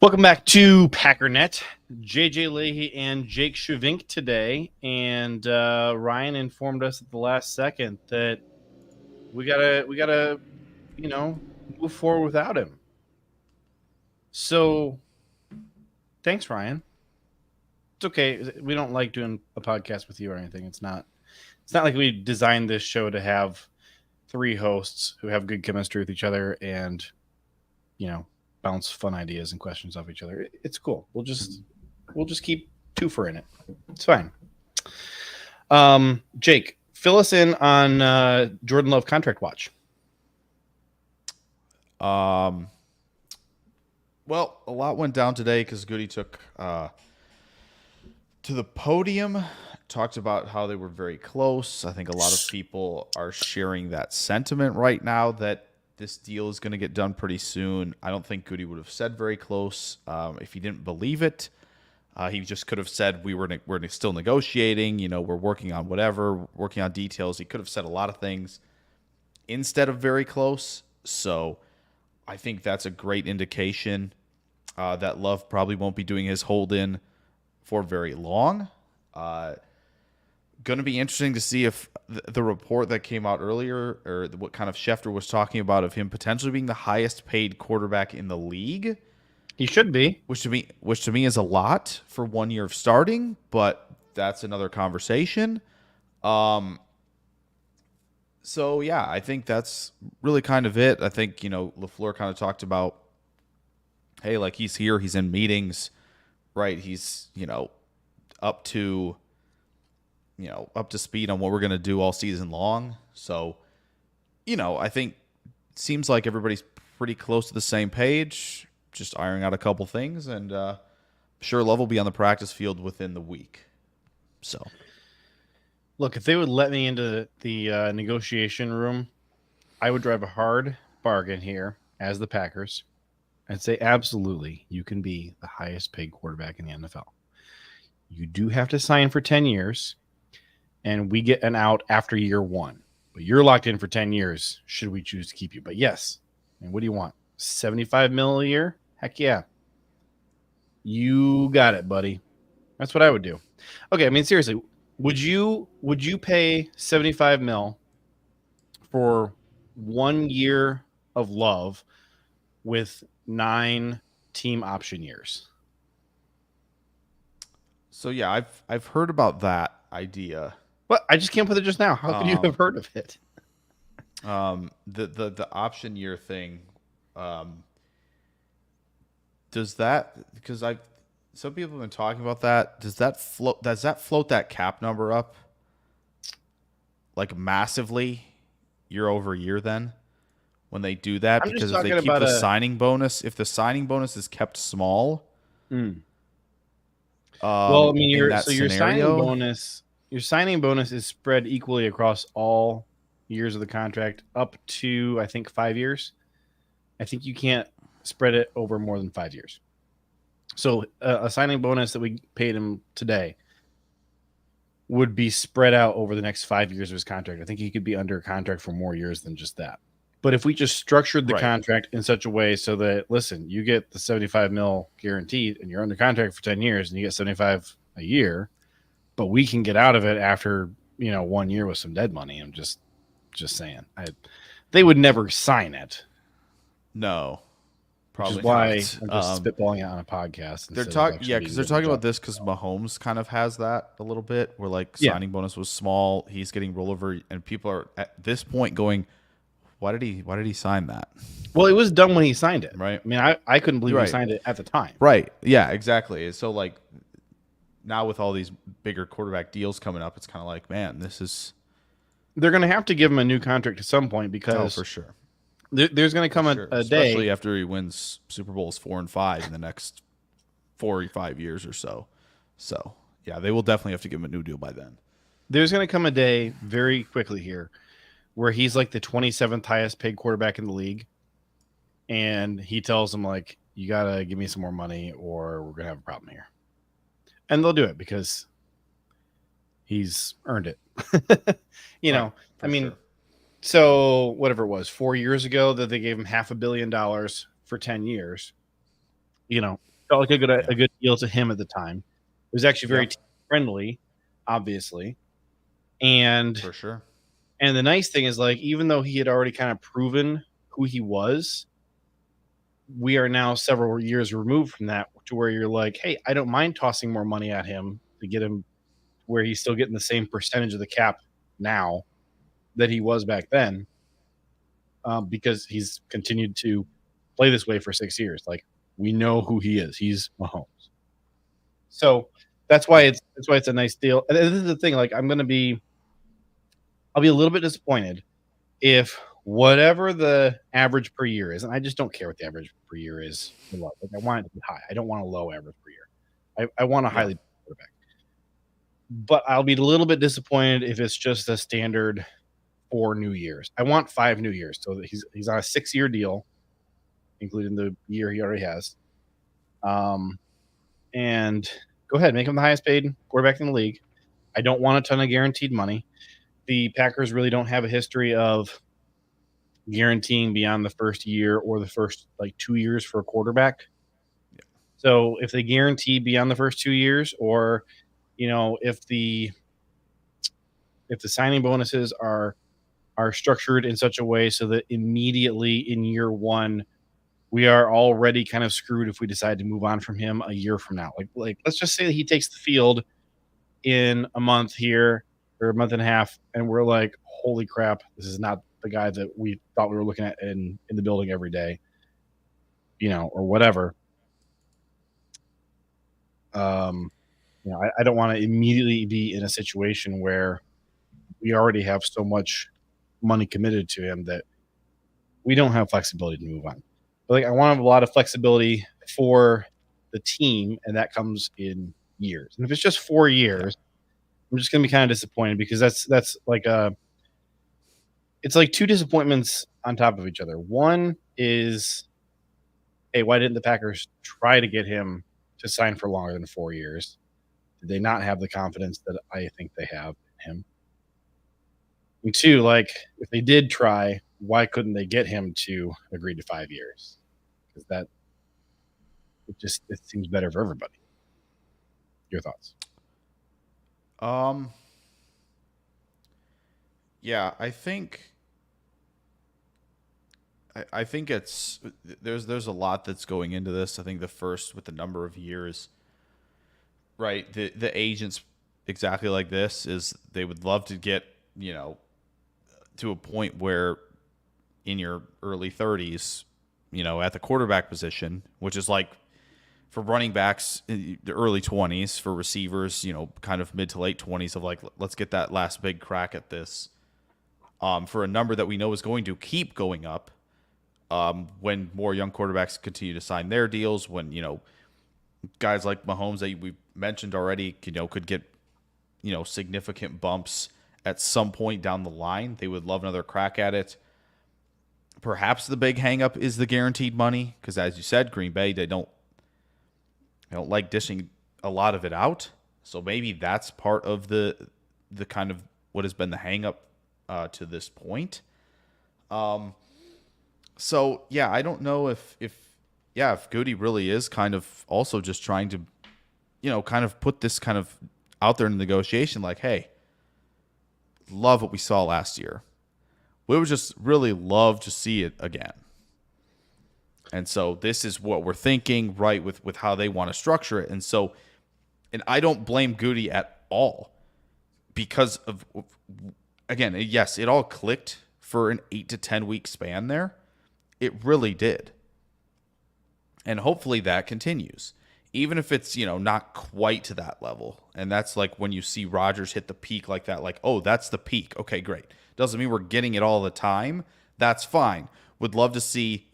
Welcome back to Packernet. JJ Leahy and Jake Shavink today, and Ryan informed us at the last second that we gotta move forward without him. So thanks, Ryan. It's okay. We don't like doing a podcast with you or anything. It's not like we designed this show to have three hosts who have good chemistry with each other and bounce fun ideas and questions off each other. It's cool. We'll just keep twofer in it. It's fine. Jake, fill us in on Jordan Love contract watch. Well, a lot went down today because Goody took to the podium, talked about how they were very close. I think a lot of people are sharing that sentiment right now that this deal is going to get done pretty soon. I don't think Goody would have said very close if he didn't believe it. He just could have said we're still negotiating. We're working on whatever, working on details. He could have said a lot of things instead of very close. So I think that's a great indication that Love probably won't be doing his hold-in for very long. Going to be interesting to see if the report that came out earlier, or what kind of Schefter was talking about, of him potentially being the highest paid quarterback in the league. He should be, which to me is a lot for 1 year of starting, but that's another conversation. So yeah, I think that's really kind of it. I think LaFleur kind of talked about, hey, like he's here, he's in meetings, right? He's up to speed on what we're going to do all season long. So, I think it seems like everybody's pretty close to the same page, just ironing out a couple things. And sure, Love will be on the practice field within the week. So, look, if they would let me into the negotiation room, I would drive a hard bargain here as the Packers. I'd say absolutely, you can be the highest paid quarterback in the NFL. You do have to sign for 10 years. And we get an out after year one. But you're locked in for 10 years should we choose to keep you. But yes, and what do you want? $75 million a year? Heck yeah. You got it, buddy. That's what I would do. Okay, I mean, seriously, would you pay $75 million for 1 year of Love with 9 team option years? So yeah, I've heard about that idea. What? I just came up with it just now. How could you have heard of it? The option year thing. Does that, because some people have been talking about that. Does that float that cap number up like massively year over year then when they do that? Because if they keep the signing bonus, if the signing bonus is kept small. Well, I mean, your signing bonus is spread equally across all years of the contract up to, I think, 5 years. I think you can't spread it over more than 5 years. So a signing bonus that we paid him today would be spread out over the next 5 years of his contract. I think he could be under contract for more years than just that. But if we just structured the contract in such a way so that, listen, you get the $75 million guaranteed and you're under contract for 10 years and you get $75 a year, but we can get out of it after 1 year with some dead money. I'm just saying, they would never sign it. No, probably. Which is why I'm just spitballing it on a podcast. They're talking, because they're talking about this because Mahomes kind of has that a little bit, where signing bonus was small, he's getting rollover, and people are at this point going, why did he sign that? Well, it was done when he signed it, right? I mean, I couldn't believe he signed it at the time, right? Yeah, exactly. So now with all these bigger quarterback deals coming up, it's kind of like, man, they're going to have to give him a new contract at some point because for sure. There's going to come a day, especially after he wins Super Bowls 4 and 5 in the next 4 or 5 years or so. So yeah, they will definitely have to give him a new deal by then. There's going to come a day very quickly here where he's like the 27th highest paid quarterback in the league, and he tells them you got to give me some more money or we're going to have a problem here. And they'll do it because he's earned it. I mean, sure. So whatever it was, 4 years ago that they gave him $500 million for 10 years, felt like Yeah, a good deal to him at the time. It was actually very yep, team friendly, obviously, and for sure. the nice thing is like even though he had already kind of proven who he was, we are now several years removed from that to where you're like, hey, I don't mind tossing more money at him to get him where he's still getting the same percentage of the cap now that he was back then, because he's continued to play this way for 6 years. Like we know who he is. He's Mahomes. So that's why it's a nice deal. And this is the thing. Like I'll be a little bit disappointed if whatever the average per year is, and I just don't care what the average per year is. Like I want it to be high. I don't want a low average per year. I want a Yeah, highly quarterback. But I'll be a little bit disappointed if it's just a standard 4 new years. I want 5 new years so that he's on a 6 year deal, including the year he already has. Um, and go ahead, make him the highest paid quarterback in the league. I don't want a ton of guaranteed money. The Packers really don't have a history of guaranteeing beyond the first year or the first like 2 years for a quarterback. So if they guarantee beyond the first 2 years, or if the signing bonuses are structured in such a way so that immediately in year one we are already kind of screwed if we decide to move on from him a year from now. Like let's just say that he takes the field in a month here or a month and a half, and we're like, holy crap, this is not the guy that we thought we were looking at in the building every day, or whatever. Um, I don't want to immediately be in a situation where we already have so much money committed to him that we don't have flexibility to move on. But like I want to have a lot of flexibility for the team, and that comes in years. And if it's just four yeah, years, I'm just gonna be kind of disappointed because that's like it's like two disappointments on top of each other. One is, hey, why didn't the Packers try to get him to sign for longer than 4 years? Did they not have the confidence that I think they have in him? And two, like if they did try, why couldn't they get him to agree to 5 years? Because it seems better for everybody. Your thoughts? um, yeah. I think it's there's a lot that's going into this. I think the first with the number of years, right? The agents exactly like this is they would love to get to a point where in your early 30s, at the quarterback position, which is like for running backs in the early 20s, for receivers, kind of mid to late 20s of like let's get that last big crack at this. For a number that we know is going to keep going up, when more young quarterbacks continue to sign their deals, when guys like Mahomes that we mentioned already, could get significant bumps at some point down the line. They would love another crack at it. Perhaps the big hangup is the guaranteed money because, as you said, Green Bay they don't like dishing a lot of it out. So maybe that's part of the kind of what has been the hangup to this point. So yeah, I don't know if Goody really is kind of also just trying to, kind of put this kind of out there in the negotiation, like, hey, love what we saw last year. We would just really love to see it again. And so this is what we're thinking, right, with how they want to structure it. And I don't blame Goody at all because of, again, yes, it all clicked for an 8 to 10 week span there. It really did. And hopefully that continues, even if it's, not quite to that level. And that's like when you see Rodgers hit the peak like that, like, oh, that's the peak. Okay, great. Doesn't mean we're getting it all the time. That's fine. Would love to see,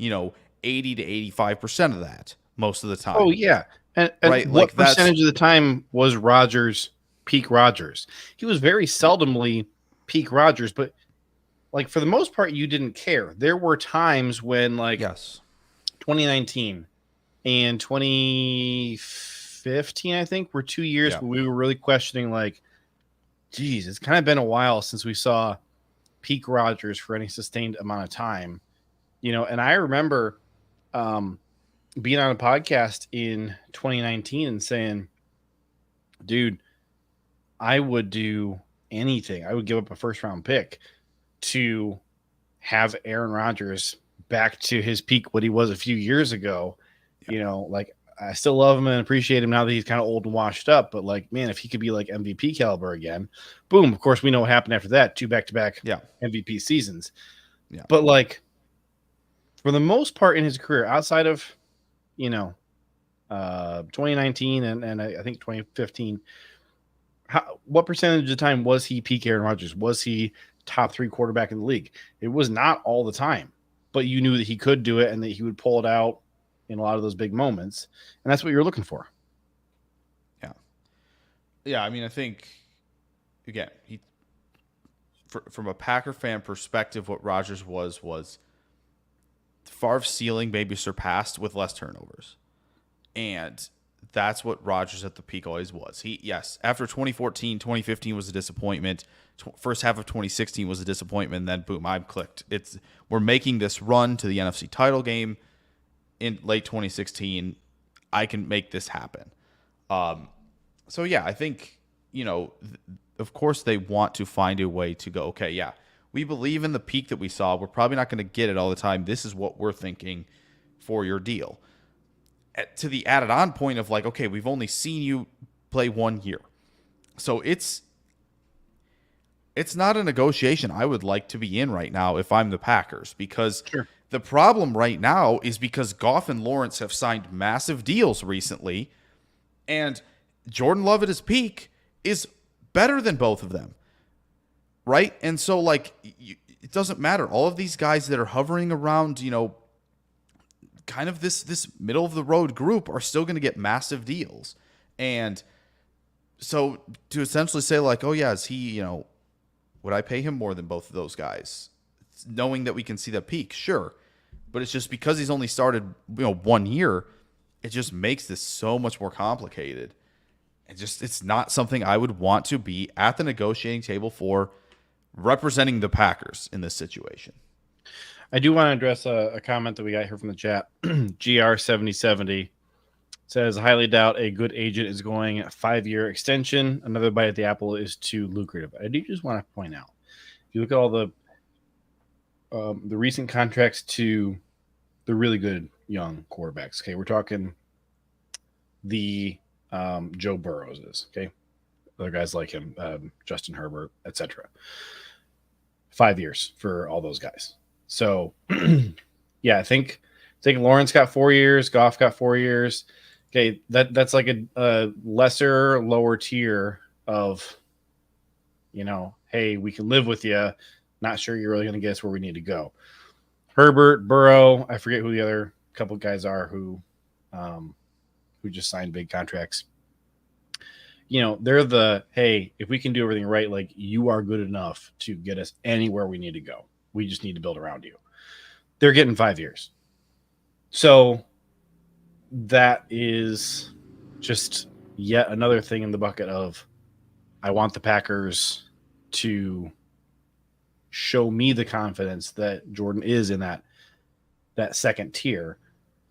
80 to 85% of that most of the time. Oh yeah, and Right? what Like that's, percentage of the time was Rogers peak Rogers? He was very seldomly peak Rogers, but like for the most part, you didn't care. There were times when like yes. 2019 and 2015, I think, were 2 years Yeah. where we were really questioning like, geez, it's kind of been a while since we saw peak Rogers for any sustained amount of time. And I remember, um, being on a podcast in 2019 and saying, dude, I would do anything. I would give up a first round pick to have Aaron Rodgers back to his peak, what he was a few years ago. Yeah. Like I still love him and appreciate him now that he's kind of old and washed up. But like, man, if he could be like MVP caliber again, boom. Of course, we know what happened after that. 2 back-to-back MVP seasons. Yeah. But like, for the most part in his career, outside of 2019 and I think 2015, what percentage of the time was he peak Aaron Rodgers? Was he top 3 quarterback in the league? It was not all the time, but you knew that he could do it and that he would pull it out in a lot of those big moments, and that's what you're looking for. Yeah. I mean, I think again, from a Packer fan perspective, what Rodgers was Favre's ceiling maybe surpassed with less turnovers, and that's what Rodgers at the peak always was. After 2014, 2015 was a disappointment. First half of 2016 was a disappointment. Then boom, I'm clicked. We're making this run to the NFC title game in late 2016. I can make this happen. So yeah, I think, of course they want to find a way to go, okay, yeah, we believe in the peak that we saw. We're probably not going to get it all the time. This is what we're thinking for your deal. To the added on point of like, okay, we've only seen you play 1 year. So it's not a negotiation I would like to be in right now if I'm the Packers, because the problem right now is because Goff and Lawrence have signed massive deals recently, and Jordan Love at his peak is better than both of them, right? And so, like, it doesn't matter. All of these guys that are hovering around, kind of this middle of the road group are still going to get massive deals. And so to essentially say like, oh yeah, is he, would I pay him more than both of those guys? Knowing that we can see the peak, sure. But it's just because he's only started, 1 year, it just makes this so much more complicated. It's not something I would want to be at the negotiating table for, representing the Packers in this situation. I do want to address a comment that we got here from the chat. GR7070 says, highly doubt a good agent is going 5-year extension. Another bite at the apple is too lucrative. I do just want to point out, if you look at all the recent contracts to the really good young quarterbacks, okay, we're talking the Joe Burrows, okay, other guys like him, Justin Herbert, etc. 5 years for all those guys. So, yeah, I think Lawrence got 4 years, Goff got 4 years. Okay, that's like a lesser, lower tier of, hey, we can live with you. Not sure you're really going to get us where we need to go. Herbert, Burrow, I forget who the other couple guys are who just signed big contracts. They're the, hey, if we can do everything right, like, you are good enough to get us anywhere we need to go. We just need to build around you. They're getting 5 years. So that is just yet another thing in the bucket of, I want the Packers to show me the confidence that Jordan is in that second tier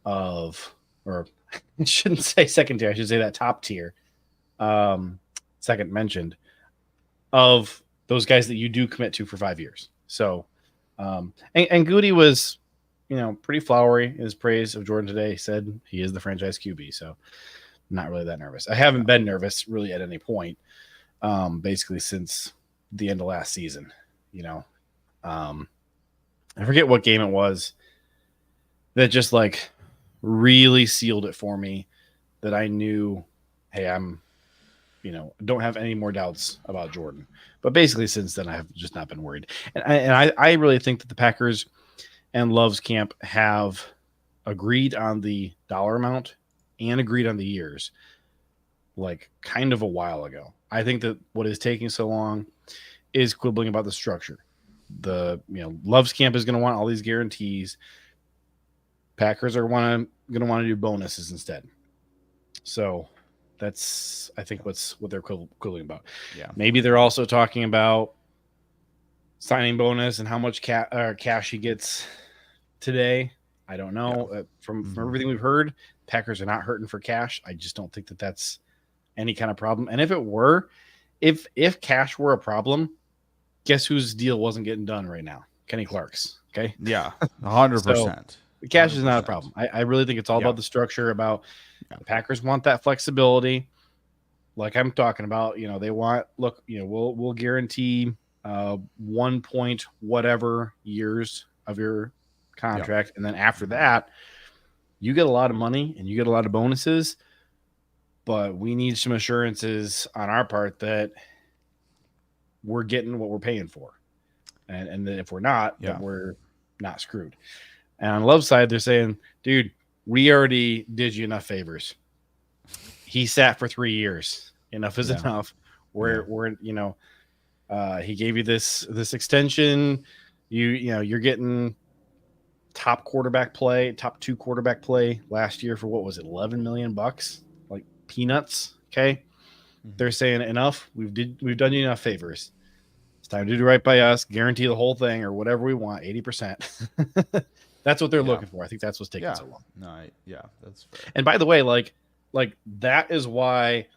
of, or I shouldn't say second tier, I should say that top tier, second mentioned, of those guys that you do commit to for 5 years. So, and Goody was, pretty flowery in his praise of Jordan today. He said he is the franchise QB, so I'm not really that nervous. I haven't been nervous really at any point, basically since the end of last season. I forget what game it was that just like really sealed it for me, that I knew, hey, I'm, don't have any more doubts about Jordan. But basically since then, I have just not been worried. And I really think that the Packers and Love's camp have agreed on the dollar amount and agreed on the years, like kind of a while ago. I think that what is taking so long is quibbling about the structure. Love's camp is going to want all these guarantees. Packers are going to want to do bonuses instead. So that's, I think, what they're quibbling about. Yeah. Maybe they're also talking about signing bonus and how much cash he gets today. I don't Yeah. know. From everything we've heard, Packers are not hurting for cash. I just don't think that that's any kind of problem. And if it were, if cash were a problem, guess whose deal wasn't getting done right now? Kenny Clark's. Okay. Yeah. So 100%. the cash is not a problem. I really think it's all about the structure, about the Packers want that flexibility. Like I'm talking about, they want, look, we'll guarantee 1 point whatever years of your contract. And then after that, you get a lot of money and you get a lot of bonuses, but we need some assurances on our part that we're getting what we're paying for. And then if we're not, then we're not screwed. And on Love's side, they're saying, dude, we already did you enough favors. He sat for 3 years. Enough is enough. We're he gave you this extension. You're getting top two quarterback play last year for what was it, $11 million, like peanuts. Okay. They're saying enough. We've done you enough favors. It's time to do right by us. Guarantee the whole thing or whatever we want, 80%. That's what they're looking for. I think that's what's taking so long. No, that's fair. And by the way, like that is why,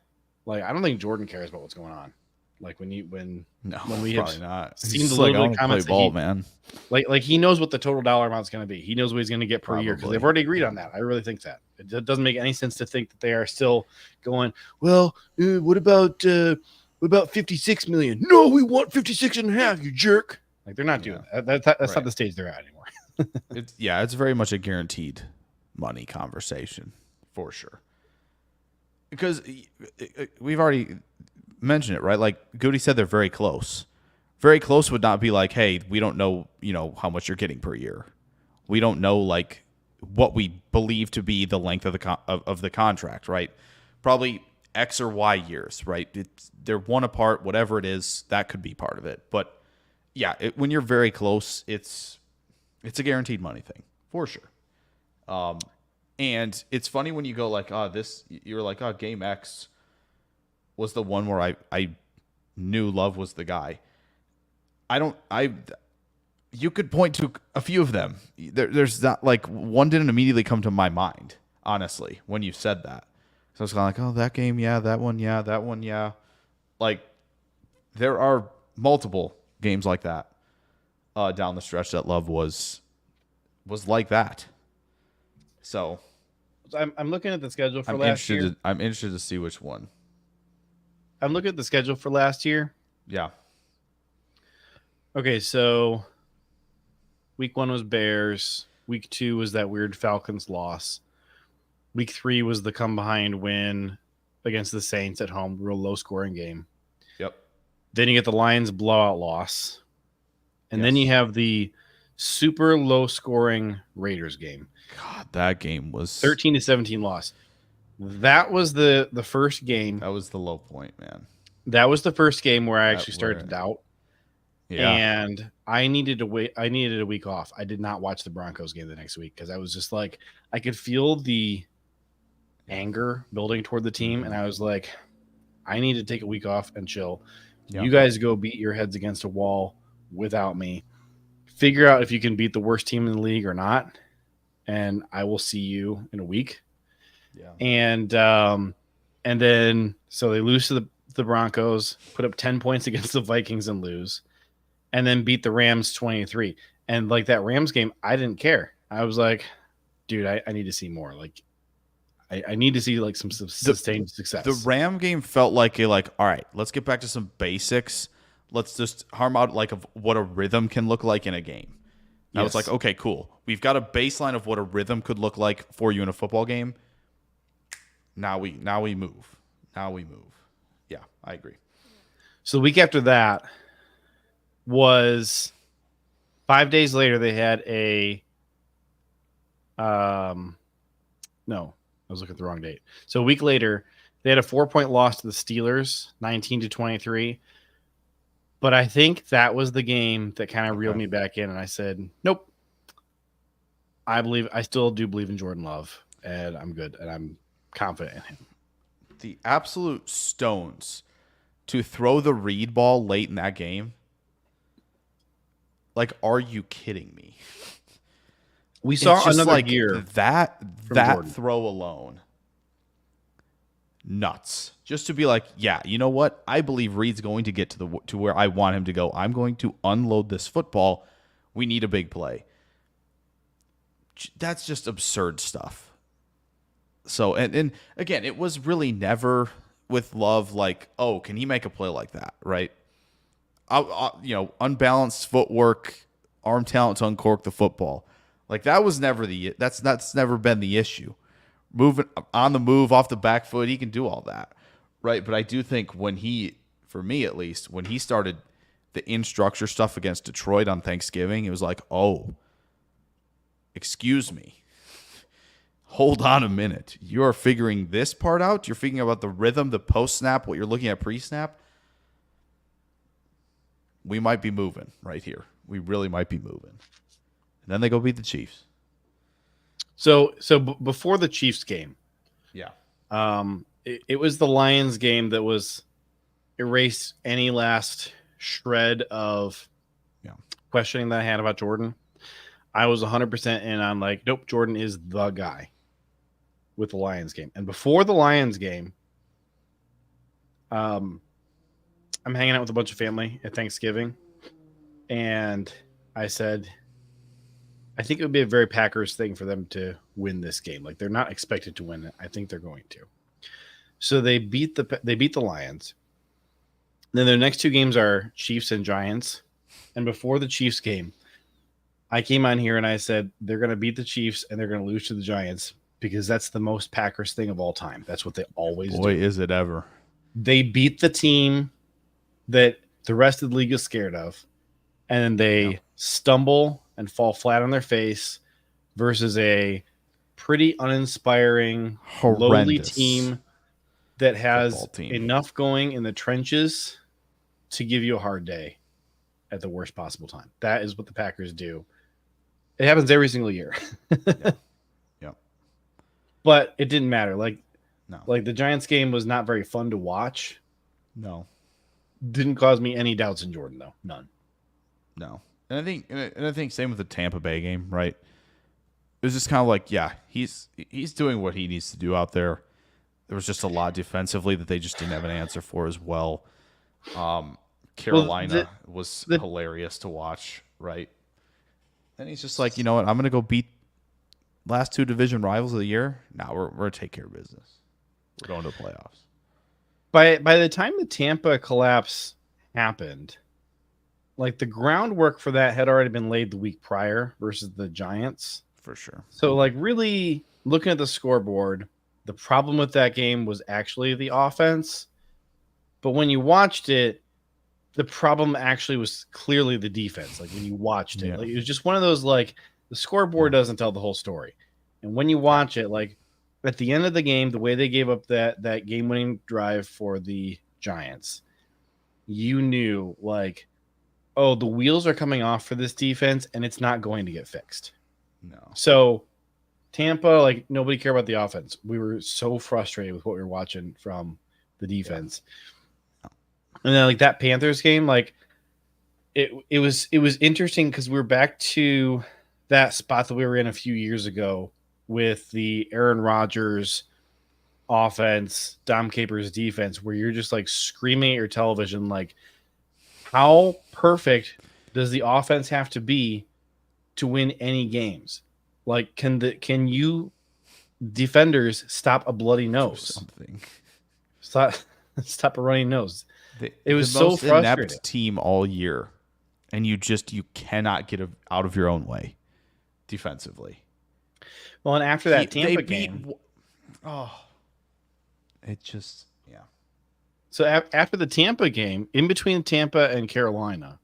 like, I don't think Jordan cares about what's going on. Like when we have not. seen the little comments, play ball, man. Like he knows what the total dollar amount is going to be. He knows what he's going to get per year because they've already agreed on that. I really think that it doesn't make any sense to think that they are still going, well, what about 56 million? No, we want 56 and a half, you jerk. Like they're not doing that. That's not the stage they're at anymore. It's very much a guaranteed money conversation for sure. Because we've already mentioned it, right? Like Goody said, they're very close. Very close would not be like, hey, we don't know, how much you're getting per year. We don't know like what we believe to be the length of the contract, right? Probably X or Y years, right? They're one apart, whatever it is, that could be part of it. But yeah, when you're very close, it's a guaranteed money thing for sure. And it's funny when you go like, you were like, game X was the one where I knew Love was the guy. You could point to a few of them. There's not like one didn't immediately come to my mind, honestly, when you said that. So I was kind of like, oh, that game, yeah, that one, yeah. Like there are multiple games like that down the stretch that Love was like that. So I'm looking at the schedule for last year. I'm interested to see which one. I'm looking at the schedule for last year. Yeah. Okay, so week 1 was Bears. Week 2 was that weird Falcons loss. Week 3 was the come behind win against the Saints at home, real low scoring game. Yep. Then you get the Lions blowout loss. And then you have the super low scoring Raiders game. God, that game was 13-17 loss. That was the first game. That was the low point, man. That was the first game where I actually started to doubt. Yeah. And I needed a week off. I did not watch the Broncos game the next week because I was just like, I could feel the anger building toward the team. And I was like, I need to take a week off and chill. Yeah. You guys go beat your heads against a wall without me. Figure out if you can beat the worst team in the league or not. And I will see you in a week. Yeah. And then so they lose to the Broncos, put up 10 points against the Vikings and lose, and then beat the Rams 20-3. And like that Rams game, I didn't care. I was like, dude, I need to see more. Like I need to see like some sustained success. The Ram game felt like all right, let's get back to some basics. Let's just harm out like of what a rhythm can look like in a game. And I was like, okay, cool. We've got a baseline of what a rhythm could look like for you in a football game. Now we move. Yeah, I agree. So the week after that was 5 days later. They had a no, I was looking at the wrong date. So a week later, they had a 4-point loss to the Steelers, 19-23. But I think that was the game that kind of reeled me back in, and I said, nope. I still do believe in Jordan Love, and I'm good, and I'm confident in him. The absolute stones to throw the read ball late in that game. Like, are you kidding me? We It's saw just another like year that from Jordan. throw alone. Nuts. Just to be like, yeah, you know what? I believe Reed's going to get to where I want him to go. I'm going to unload this football. We need a big play. That's just absurd stuff. So, and again, it was really never with Love like, oh, can he make a play like that, right? Unbalanced footwork, arm talent to uncork the football. Like that was never that's never been the issue. Moving on the move off the back foot, he can do all that, right? But I do think for me at least, when he started the in structure stuff against Detroit on Thanksgiving, it was like, oh, excuse me, hold on a minute. You are figuring this part out. You're figuring out the rhythm, the post snap, what you're looking at pre snap. We might be moving right here. We really might be moving. And then they go beat the Chiefs. So before the Chiefs game, Yeah. It was the Lions game that was erased any last shred of questioning that I had about Jordan. I was 100% in on like, nope, Jordan is the guy with the Lions game. And before the Lions game, I'm hanging out with a bunch of family at Thanksgiving, and I said, I think it would be a very Packers thing for them to win this game. Like they're not expected to win it. I think they're going to. So they beat the Lions. Then their next two games are Chiefs and Giants. And before the Chiefs game, I came on here and I said they're going to beat the Chiefs and they're going to lose to the Giants because that's the most Packers thing of all time. That's what they always do. Boy, is it ever. They beat the team that the rest of the league is scared of, and then they stumble and fall flat on their face versus a pretty uninspiring, lowly team that has enough going in the trenches to give you a hard day at the worst possible time. That is what the Packers do. It happens every single year. Yeah. But it didn't matter. Like the Giants game was not very fun to watch. No. Didn't cause me any doubts in Jordan, though. None. No. And I think same with the Tampa Bay game, right? It was just kind of like, yeah, he's doing what he needs to do out there. There was just a lot defensively that they just didn't have an answer for as well. Carolina was hilarious to watch, right? And he's just like, you know what? I'm going to go beat last two division rivals of the year. Now we're going to take care of business. We're going to the playoffs. By the time the Tampa collapse happened, like the groundwork for that had already been laid the week prior versus the Giants. For sure. So like really looking at the scoreboard, the problem with that game was actually the offense. But when you watched it, the problem actually was clearly the defense. Like when you watched it, like it was just one of those, like the scoreboard doesn't tell the whole story. And when you watch it, like at the end of the game, the way they gave up that game-winning drive for the Giants, you knew like, oh, the wheels are coming off for this defense and it's not going to get fixed. No. So Tampa, like nobody cared about the offense. We were so frustrated with what we were watching from the defense. Yeah. And then like that Panthers game, like it was interesting because we were back to that spot that we were in a few years ago with the Aaron Rodgers offense, Dom Capers defense, where you're just like screaming at your television, like, how perfect does the offense have to be to win any games? Like, can you defenders stop a bloody nose? Something. Stop a running nose. It was the so most frustrating. Inept team all year, and you cannot get out of your own way defensively. Well, and after that Tampa game, it just So after the Tampa game, in between Tampa and Carolina,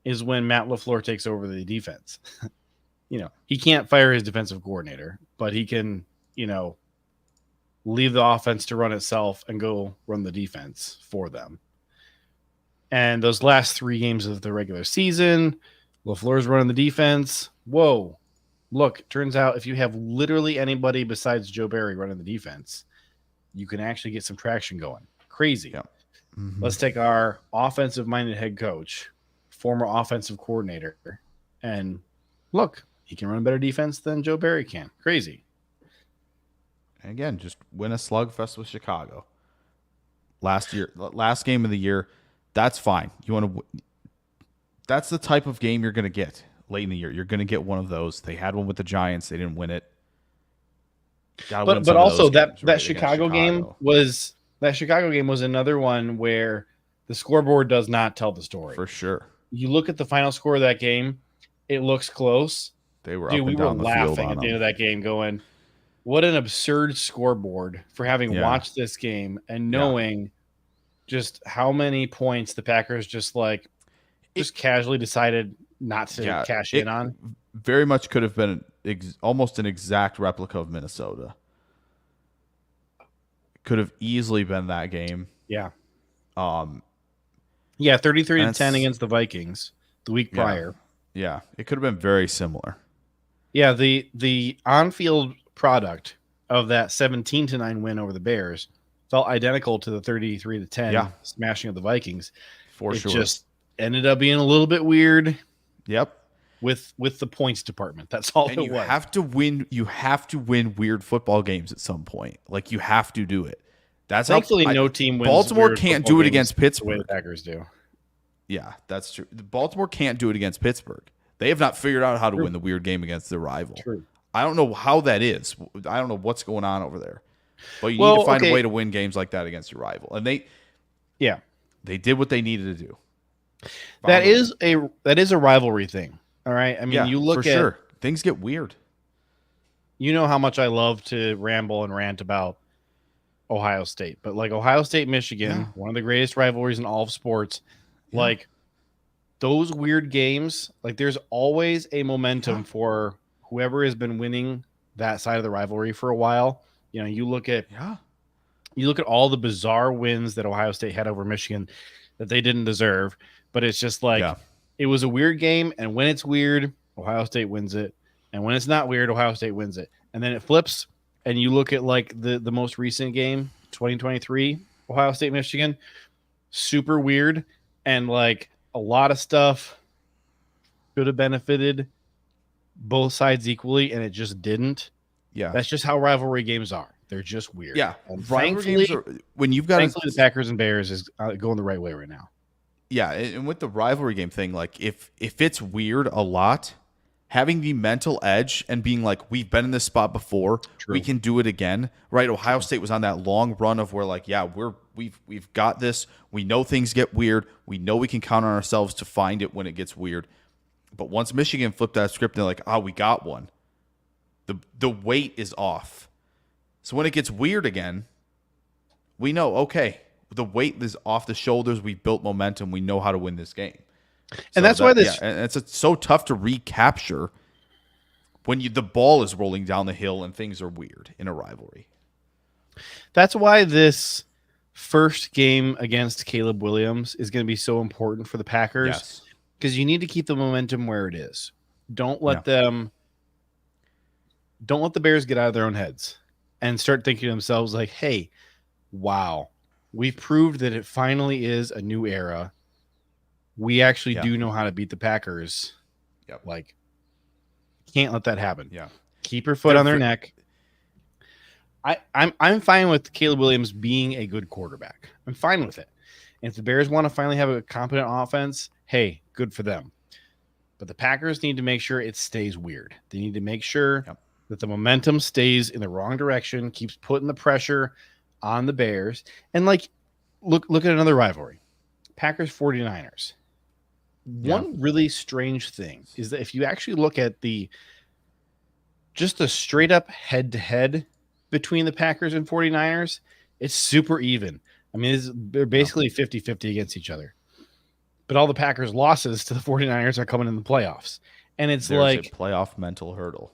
is when Matt LaFleur takes over the defense. He can't fire his defensive coordinator, but he can, leave the offense to run itself and go run the defense for them. And those last 3 games of the regular season, LaFleur's running the defense. Whoa. Look, turns out if you have literally anybody besides Joe Barry running the defense, you can actually get some traction going. Crazy. Yep. Mm-hmm. Let's take our offensive-minded head coach, former offensive coordinator, and look, he can run better defense than Joe Barry can. Crazy. And again, just win a slugfest with Chicago. Last game of the year, that's fine. That's the type of game you're going to get late in the year. You're going to get one of those. They had one with the Giants. They didn't win it. But also that Chicago game was another one where the scoreboard does not tell the story. For sure. You look at the final score of that game, it looks close. They were we were laughing at the end of that game going, what an absurd scoreboard for having watched this game and knowing just how many points the Packers just casually decided not to cash in on. Very much could have been almost an exact replica of Minnesota. Could have easily been that game. Yeah. 33-10 against the Vikings the week prior. Yeah, it could have been very similar. Yeah, the on-field product of that 17-9 win over the Bears felt identical to the 33-10 smashing of the Vikings. For sure. It just ended up being a little bit weird. Yep. With the points department. That's all it was. You have to win weird football games at some point. Like, you have to do it. That's thankfully no team wins. Baltimore can't do it against Pittsburgh. The way the Packers do. Yeah, that's true. Baltimore can't do it against Pittsburgh. They have not figured out how to win the weird game against their rival. True. I don't know how that is. I don't know what's going on over there. But you need to find a way to win games like that against your rival. And they did what they needed to do. That is a rivalry thing. All right. I mean, you look at sure. Things get weird. You know how much I love to ramble and rant about Ohio State, but like Ohio State, Michigan, one of the greatest rivalries in all of sports, like those weird games, like there's always a momentum for whoever has been winning that side of the rivalry for a while. You know, you look at all the bizarre wins that Ohio State had over Michigan that they didn't deserve, but it's just like it was a weird game, and when it's weird, Ohio State wins it, and when it's not weird, Ohio State wins it, and then it flips. And you look at like the most recent game, 2023, Ohio State, Michigan, super weird. And like a lot of stuff could have benefited both sides equally, and it just didn't. Yeah. That's just how rivalry games are. They're just weird. Yeah. And rivalry games when you've got the Packers and Bears is going the right way right now. Yeah. And with the rivalry game thing, like if it's weird a lot, having the mental edge and being like, we've been in this spot before, we can do it again, right? Ohio State was on that long run of where like, we've got this. We know things get weird. We know we can count on ourselves to find it when it gets weird. But once Michigan flipped that script, they're like, we got one. The weight is off. So when it gets weird again, we know, okay, the weight is off the shoulders. We built momentum. We know how to win this game. And that's why this and it's so tough to recapture when the ball is rolling down the hill and things are weird in a rivalry. That's why this first game against Caleb Williams is going to be so important for the Packers, because you need to keep the momentum where it is. Don't let the Bears get out of their own heads and start thinking to themselves like, hey, wow, we've proved that it finally is a new era. We actually do know how to beat the Packers. Yep. Like, can't let that happen. Yeah. Keep your foot on their neck. I'm fine with Caleb Williams being a good quarterback. I'm fine with it. And if the Bears want to finally have a competent offense, hey, good for them. But the Packers need to make sure it stays weird. They need to make sure that the momentum stays in the wrong direction, keeps putting the pressure on the Bears. And like, look at another rivalry. Packers 49ers. One really strange thing is that if you actually look at just the straight up head to head between the Packers and 49ers, it's super even. I mean, they're basically 50-50 against each other. But all the Packers' losses to the 49ers are coming in the playoffs. And it's There's like a playoff mental hurdle.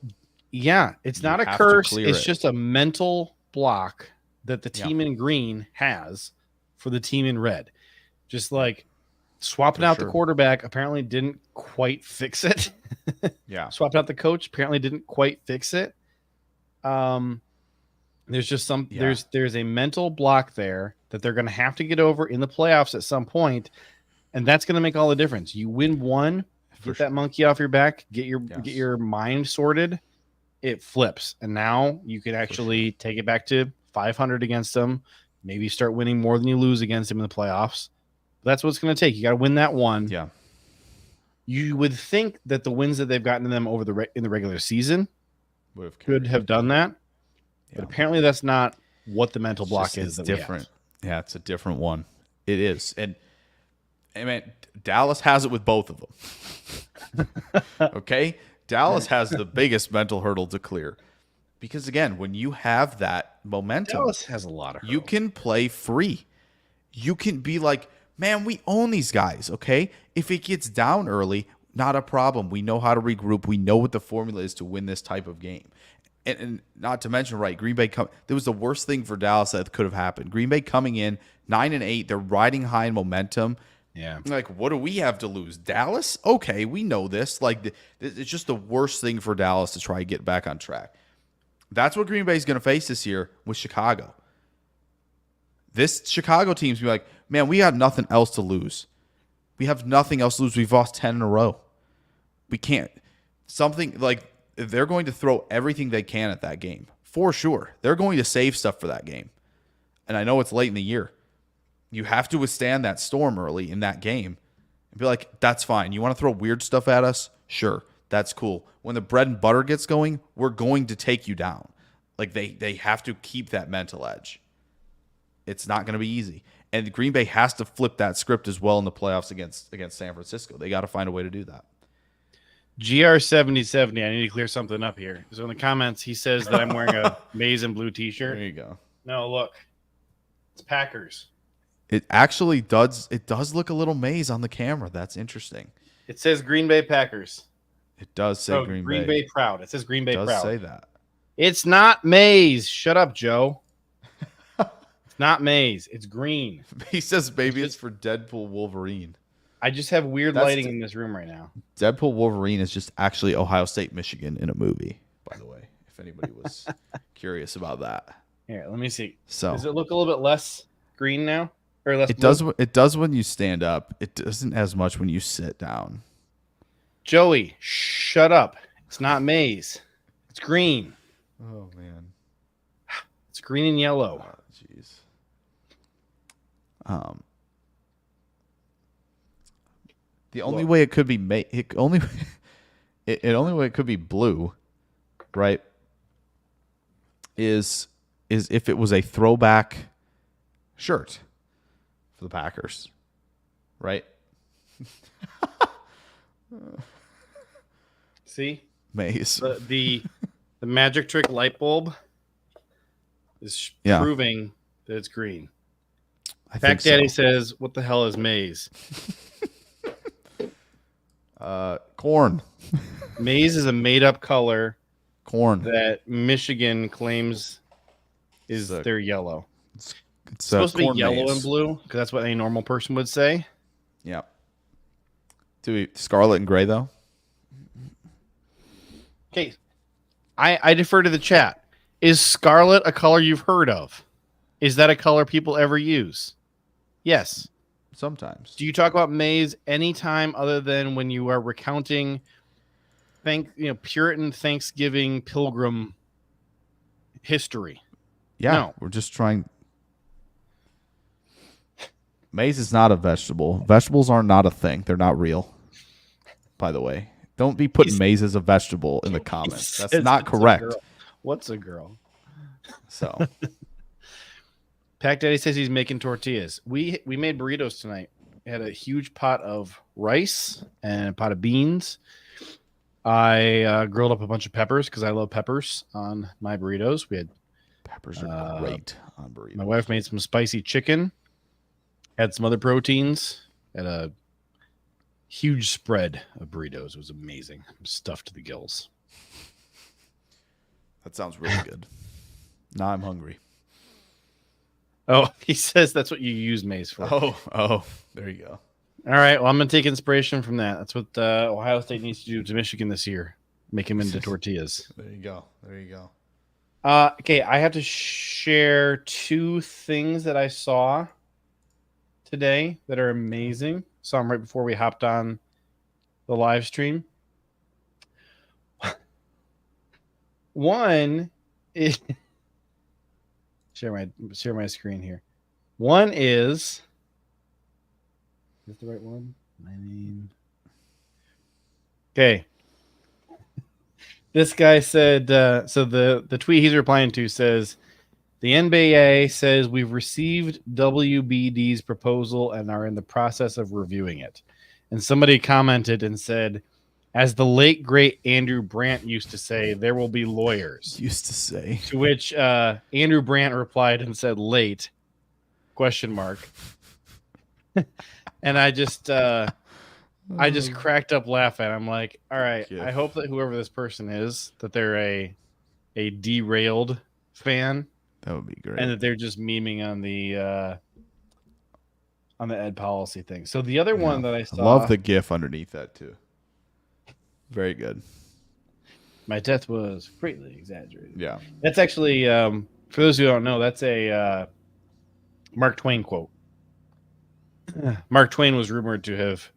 Yeah, it's not a curse. It's just a mental block that the team in green has for the team in red. Just like swapping out the quarterback apparently didn't quite fix it. Swapping out the coach apparently didn't quite fix it. There's just there's a mental block there that they're going to have to get over in the playoffs at some point, and that's going to make all the difference. You win one, get that monkey off your back, get Yes. your mind sorted, it flips. And now you can actually take it back to 500 against them, maybe start winning more than you lose against them in the playoffs. That's what it's going to take. You got to win that one. Yeah. You would think that the wins that they've gotten to them over in the regular season could have done that. Yeah. But apparently that's not what the mental block is. It's different. Yeah, it's a different one. It is. And I mean, Dallas has it with both of them. Okay? Dallas has the biggest mental hurdle to clear. Because again, when you have that momentum, Dallas has a lot of hurdles. You can play free. You can be like, man, we own these guys, okay? If it gets down early, not a problem. We know how to regroup. We know what the formula is to win this type of game. And not to mention, right, Green Bay, that was the worst thing for Dallas that could have happened. Green Bay coming in 9-8, they're riding high in momentum. Yeah. Like, what do we have to lose? Dallas? Okay, we know this. Like, it's just the worst thing for Dallas to try to get back on track. That's what Green Bay is going to face this year with Chicago. This Chicago team's be like, man, we got nothing else to lose. We have nothing else to lose. We've lost 10 in a row. We can't. Something like they're going to throw everything they can at that game. For sure. They're going to save stuff for that game. And I know it's late in the year. You have to withstand that storm early in that game and be like, that's fine. You want to throw weird stuff at us? Sure. That's cool. When the bread and butter gets going, we're going to take you down. Like they have to keep that mental edge. It's not going to be easy. And Green Bay has to flip that script as well in the playoffs against San Francisco. They got to find a way to do that. GR7070, I need to clear something up here. So in the comments, he says that I'm wearing a maize and blue t-shirt. There you go. No, look. It's Packers. It actually does. It does look a little maize on the camera. That's interesting. It says Green Bay Packers. It does say Green Bay. Green Bay proud. It says Green Bay proud. It does say that. It's not maize. Shut up, Joe. It's not maize. It's green. He says maybe it's for Deadpool Wolverine. I just have weird lighting in this room right now. Deadpool Wolverine is just actually Ohio State, Michigan in a movie, by the way, if anybody was curious about that. Here, let me see. So does it look a little bit less green now? Or less it does. It does when you stand up. It doesn't as much when you sit down. Joey, shut up. It's not maize. It's green. Oh, man. It's green and yellow. Jeez. The only way it could be it only way it could be blue, right? Is if it was a throwback shirt for the Packers, right? See? Maze. The magic trick light bulb is proving that it's green. Pack Daddy says, "What the hell is maize?" Corn. Maize is a made-up color. Corn that Michigan claims is their yellow. It's supposed to be yellow and blue because that's what a normal person would say. Yeah. Do we scarlet and gray though? Okay, I defer to the chat. Is scarlet a color you've heard of? Is that a color people ever use? Yes. Sometimes. Do you talk about maize anytime other than when you are recounting Puritan Thanksgiving Pilgrim history? Yeah, no. We're just trying. Maize is not a vegetable. Vegetables are not a thing. They're not real. By the way, don't be putting maize as a vegetable in the comments. That's not correct. What's a girl? So, Pack Daddy says he's making tortillas. We made burritos tonight. We had a huge pot of rice and a pot of beans. I grilled up a bunch of peppers because I love peppers on my burritos. We had peppers are great on burritos. My wife made some spicy chicken. Had some other proteins. Had a huge spread of burritos. It was amazing. I'm stuffed to the gills. That sounds really good. Now I'm hungry. Oh, he says that's what you use maize for. Oh, there you go. All right. Well, I'm going to take inspiration from that. That's what Ohio State needs to do to Michigan this year. Make them into tortillas. There you go. There you go. Okay. I have to share two things that I saw today that are amazing. Saw them right before we hopped on the live stream. One is share my screen here. One is this the right one? Okay. This guy said so the tweet he's replying to says the NBA says we've received WBD's proposal and are in the process of reviewing it. And somebody commented and said, as the late great Andrew Brandt used to say, there will be lawyers. Used to say. To which Andrew Brandt replied and said, late, ? And I just cracked up laughing. I'm like, all right, I hope that whoever this person is, that they're a derailed fan. That would be great. And that they're just memeing on the Ed policy thing. So the other one that I saw, I love the GIF underneath that too. Very good. My death was greatly exaggerated. Yeah. That's actually, for those who don't know, that's a Mark Twain quote. Mark Twain was rumored to have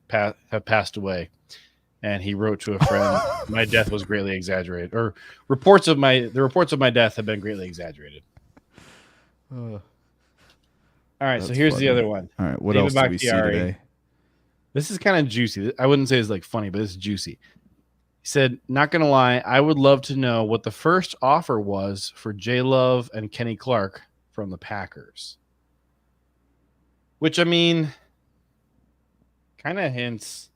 passed away, and he wrote to a friend, "My death was greatly exaggerated," or the reports of my death have been greatly exaggerated. All right, so here's funny. the other one. All right, what David else do we see Bakhtiari. today? This is kind of juicy. I wouldn't say it's like funny, but it's juicy. He said, not going to lie, I would love to know what the first offer was for J Love and Kenny Clark from the Packers. Which, I mean, kind of hints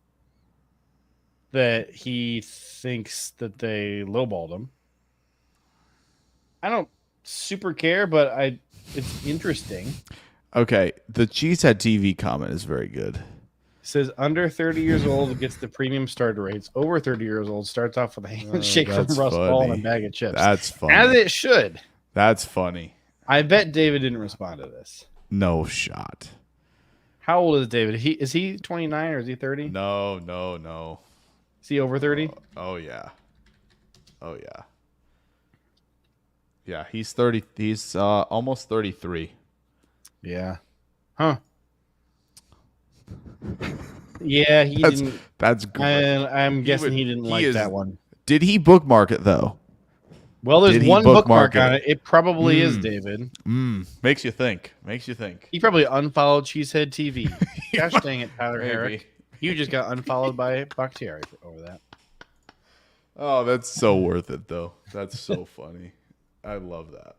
that he thinks that they lowballed him. I don't super care, but it's interesting. Okay, the Cheesehead TV comment is very good. Says under 30 years old gets the premium starter rates. Over 30 years old starts off with a handshake from Russ Ball and a bag of chips. That's funny. As it should. That's funny. I bet David didn't respond to this. No shot. How old is David? Is he 29 or is he 30? No. Is he over 30? Oh yeah. Yeah, he's 30. He's almost 33. Yeah. Huh. Yeah, he didn't. That's good. I'm guessing he didn't like that one. Did he bookmark it though? Well, there's one bookmark on it. It probably is David. Makes you think. He probably unfollowed Cheesehead TV. Gosh dang it, Tyler Herrick. You just got unfollowed by Bakhtiari over that. Oh, that's so worth it though. That's so funny. I love that.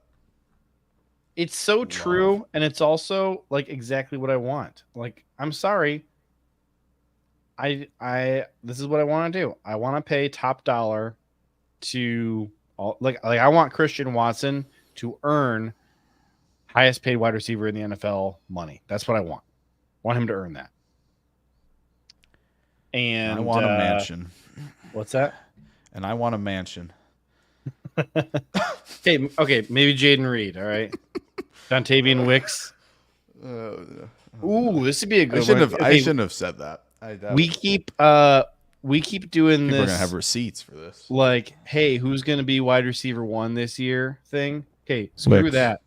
It's so true, and it's also like exactly what I want. Like, I'm sorry. This is what I want to do. I want to pay top dollar to like I want Christian Watson to earn highest paid wide receiver in the NFL money. That's what I want. I want him to earn that. And I want a mansion. What's that? And I want a mansion. Okay, maybe Jaden Reed, all right? Dontavian Wicks. Ooh, this would be a good one. I shouldn't have said that. We keep doing this. We're gonna have receipts for this. Like, hey, who's gonna be wide receiver 1 this year? Thing. Okay, screw Wicks. that.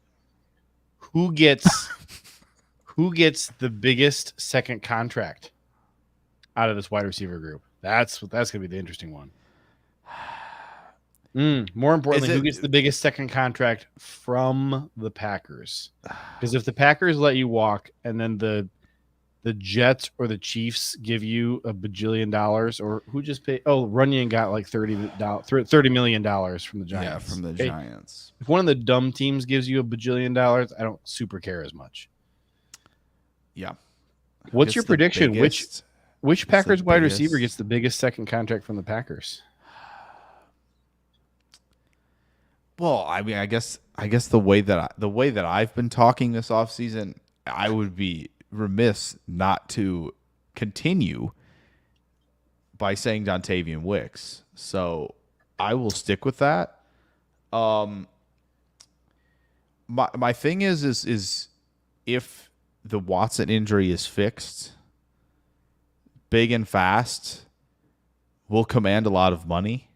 Who gets the biggest second contract out of this wide receiver group? That's gonna be the interesting one. More importantly, who gets the biggest second contract from the Packers? Because if the Packers let you walk, and then the Jets or the Chiefs give you $1 bajillion, or who just paid? Oh, Runyon got like $30 million from the Giants. Yeah, from the Giants. If one of the dumb teams gives you $1 bajillion, I don't super care as much. Yeah. What's your prediction? Which Packers wide receiver gets the biggest second contract from the Packers? Well, I mean, I guess the way that I've been talking this offseason, I would be remiss not to continue by saying Dontavian Wicks. So I will stick with that. My thing is if the Watson injury is fixed, big and fast, will command a lot of money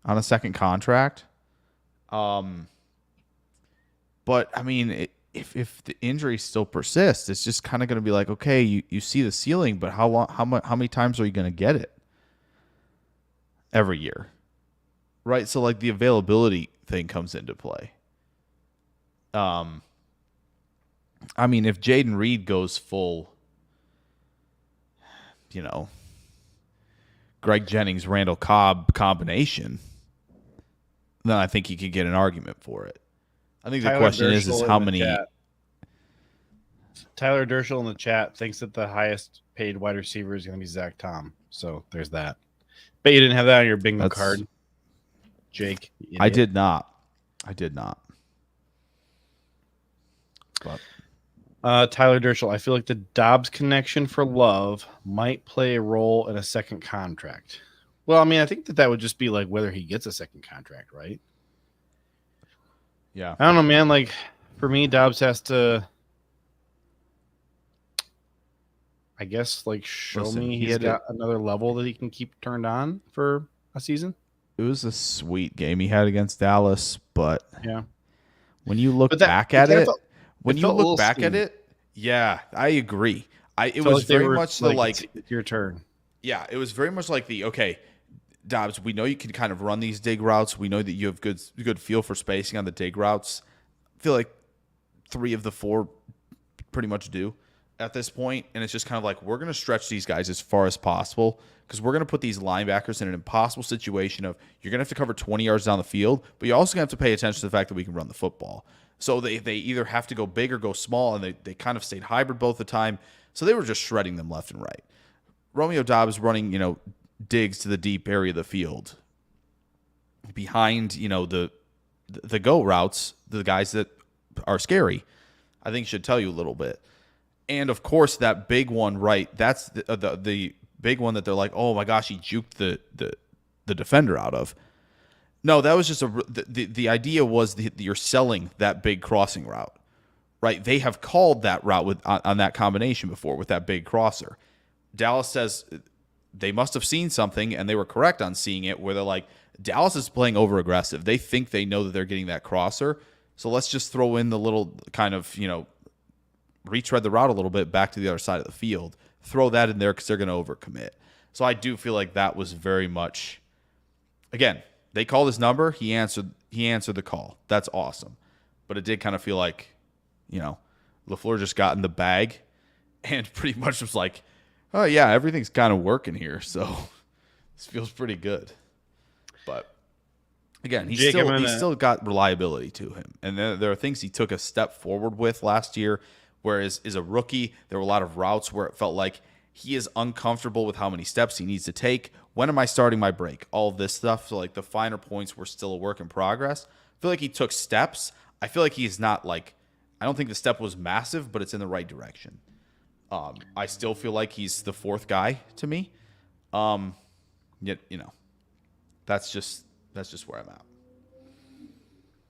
on a second contract. But I mean, if the injury still persists, it's just kind of going to be like, okay, you see the ceiling, but how many times are you going to get it? every year, right? So like the availability thing comes into play. I mean, if Jaden Reed goes full, Greg Jennings, Randall Cobb combination, then I think you could get an argument for it. I think the question is how many. Tyler Dershel in the chat thinks that the highest paid wide receiver is going to be Zach Tom. So there's that. Bet you didn't have that on your bingo card, Jake. I did not. But Tyler Dershel, I feel like the Dobbs connection for Love might play a role in a second contract. Well, I mean, I think that would just be like whether he gets a second contract, right? Yeah. I don't know, man. Like, for me, Dobbs has to, I guess, like, show me he's got another level that he can keep turned on for a season. It was a sweet game he had against Dallas, but yeah, when you look back at it, yeah, I agree. It was very much the like it's your turn. Yeah, it was very much like okay, Dobbs, we know you can kind of run these dig routes. We know that you have good feel for spacing on the dig routes. I feel like 3 of the 4 pretty much do at this point, and it's just kind of like we're going to stretch these guys as far as possible because we're going to put these linebackers in an impossible situation of you're going to have to cover 20 yards down the field, but you're also going to have to pay attention to the fact that we can run the football. So they either have to go big or go small, and they kind of stayed hybrid both the time. So they were just shredding them left and right. Romeo Dobbs running, digs to the deep area of the field behind, the go routes, the guys that are scary, I think should tell you a little bit. And of course, that big one, right? That's the big one that they're like, oh my gosh, he juked the defender out of. No, that was just the idea was that you're selling that big crossing route, right? They have called that route on that combination before with that big crosser. Dallas says they must have seen something, and they were correct on seeing it, where they're like, Dallas is playing over aggressive. They think they know that they're getting that crosser, so let's just throw in the little kind of retread the route a little bit back to the other side of the field. Throw that in there because they're going to overcommit. So I do feel like that was very much, again, they called his number. He answered the call. That's awesome. But it did kind of feel like, LaFleur just got in the bag and pretty much was like, oh, yeah, everything's kind of working here. So this feels pretty good. But, again, he's still got reliability to him. And there are things he took a step forward with last year, whereas as a rookie, there were a lot of routes where it felt like he is uncomfortable with how many steps he needs to take. When am I starting my break? All of this stuff. So, like, the finer points were still a work in progress. I feel like he took steps. I feel like he's not, like, I don't think the step was massive, but it's in the right direction. I still feel like he's the 4th guy to me. Yet, that's just where I'm at.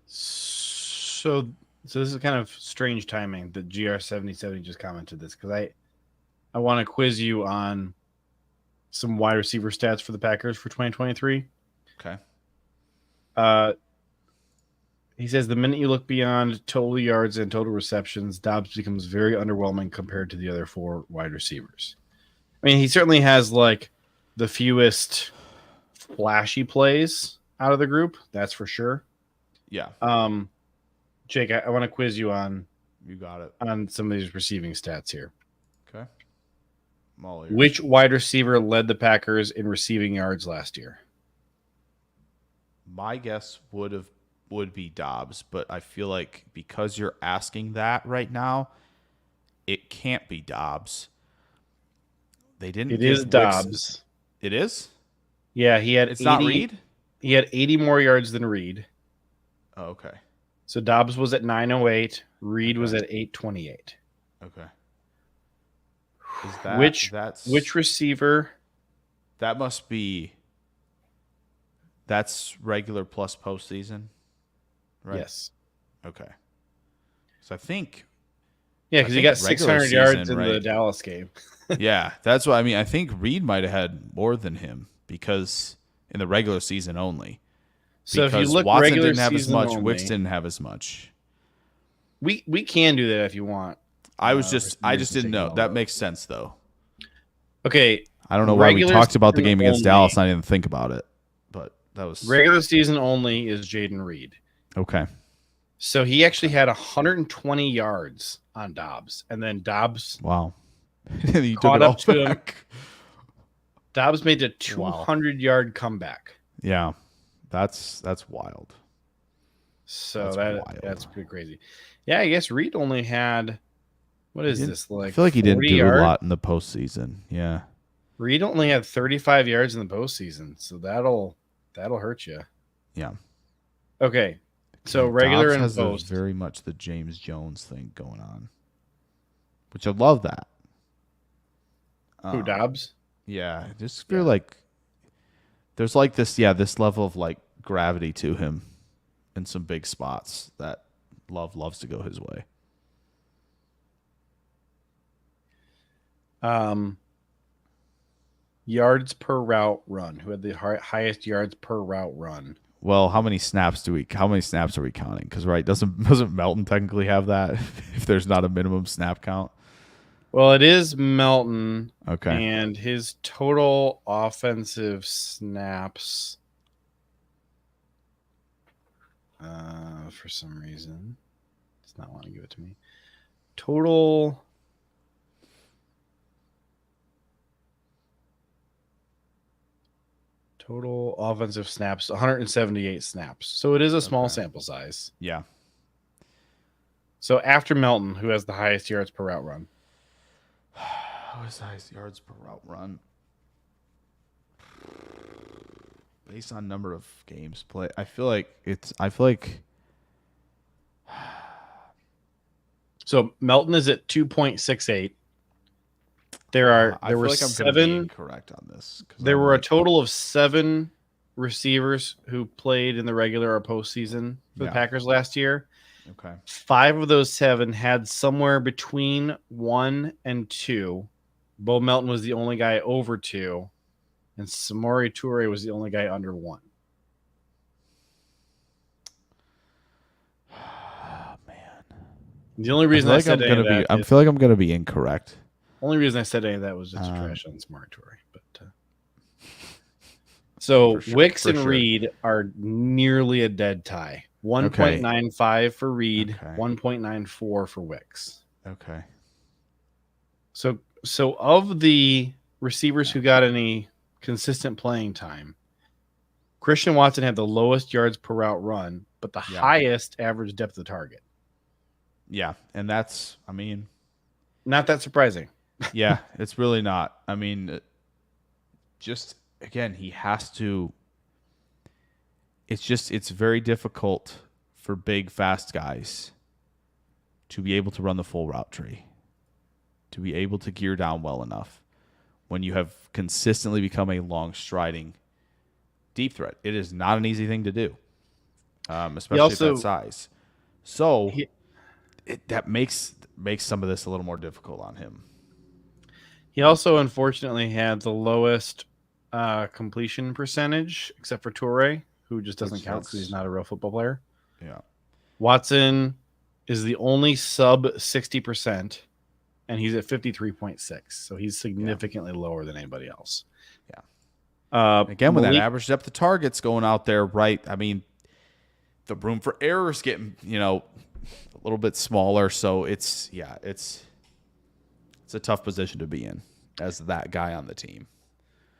So this is kind of strange timing that GR7070 just commented this, because I want to quiz you on some wide receiver stats for the Packers for 2023. Okay. He says the minute you look beyond total yards and total receptions, Dobbs becomes very underwhelming compared to the other 4 wide receivers. I mean, he certainly has like the fewest flashy plays out of the group. That's for sure. Yeah. Jake, I want to quiz you on. You got it. On some of these receiving stats here. Okay. Which wide receiver led the Packers in receiving yards last year? My guess would be Dobbs, but I feel like because you're asking that right now, it can't be Dobbs. They didn't. It is Dobbs. It is? Yeah, he had. It's 80, not Reed? He had 80 more yards than Reed. Oh, okay. So Dobbs was at 908. Reed was at 828. Okay. Is that which receiver? That must be. That's regular plus postseason, right? Yes. Okay. So I think. Yeah, because he got 600 yards in the Dallas game. Yeah, that's what I mean. I think Reed might have had more than him because in the regular season only. So because if you look Watson regular didn't have as much, only, Wicks didn't have as much. We can do that if you want. I just didn't know. That makes sense though. Okay. I don't know why we talked about the game against Dallas and I didn't think about it. Regular season only is Jaden Reed. Okay. So he actually had 120 yards on Dobbs, and then Dobbs Wow. You caught took it all up to him. back. Dobbs made a 200-yard comeback. Yeah. That's wild. So that's pretty crazy. Yeah, I guess Reed only had this like? I feel like he didn't do yards? a lot in the postseason. Yeah. Reed only had 35 yards in the postseason, so that'll hurt you. Yeah. Okay, so regular Dobbs and has post. very much the James Jones thing going on, which I love that. Who, Dobbs? Yeah, I just feel like there's like this level of like gravity to him in some big spots that loves to go his way. Yards per route run. Who had the highest yards per route run? Well, how many snaps are we counting? Because doesn't Melton technically have that if there's not a minimum snap count? Well, it is Melton. Okay. And his total offensive snaps, for some reason, does not want to give it to me. Total offensive snaps, 178 snaps. So it is a small sample size. Yeah. So after Melton, who has the highest yards per route run? Who has the highest yards per route run? Based on number of games played, I feel like so Melton is at 2.68. There were like I'm 7 incorrect on this. There were a total of 7 receivers who played in the regular or postseason for the Packers last year. Okay. 5 of those 7 had somewhere between 1 and 2. Bo Melton was the only guy over 2, and Samori Toure was the only guy under 1. Oh, man. The only reason I said I feel like I'm gonna be incorrect. Only reason I said any of that was just to trash on Samori Toure. But so Wicks and Reed are nearly a dead tie. 1.95 for Reed, 1.94 for Wicks. Okay. So of the receivers who got any consistent playing time, Christian Watson had the lowest yards per route run, but the highest average depth of target. Yeah, and that's, I mean, not that surprising. Yeah, it's really not. I mean, just again, he has to. It's very difficult for big, fast guys to be able to run the full route tree, to be able to gear down well enough when you have consistently become a long striding deep threat. It is not an easy thing to do, especially at that size. So that makes some of this a little more difficult on him. He also, unfortunately, had the lowest completion percentage, except for Toure, who just doesn't count because he's not a real football player. Yeah. Watson is the only sub 60%, and he's at 53.6. So he's significantly lower than anybody else. Yeah. Again, with that average depth of targets going out there, right? I mean, the room for error is getting, a little bit smaller. So it's a tough position to be in as that guy on the team.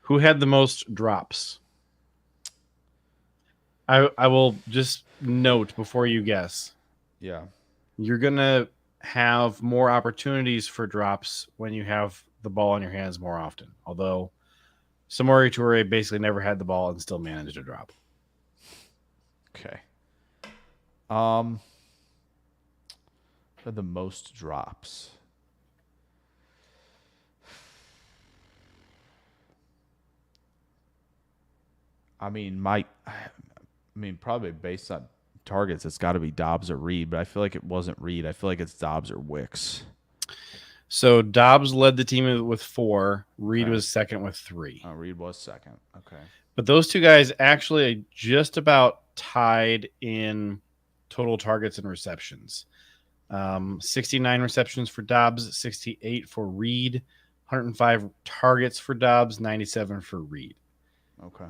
Who had the most drops? I will just note before you guess. Yeah. You're going to have more opportunities for drops when you have the ball in your hands more often. Although Samori Toure basically never had the ball and still managed a drop. Okay. For the most drops. I mean, probably based on targets, it's got to be Dobbs or Reed, but I feel like it wasn't Reed. I feel like it's Dobbs or Wicks. So Dobbs led the team with 4. Reed was second with 3. Oh, Reed was second. Okay. But those two guys actually just about tied in total targets and receptions. 69 receptions for Dobbs, 68 for Reed, 105 targets for Dobbs, 97 for Reed. Okay.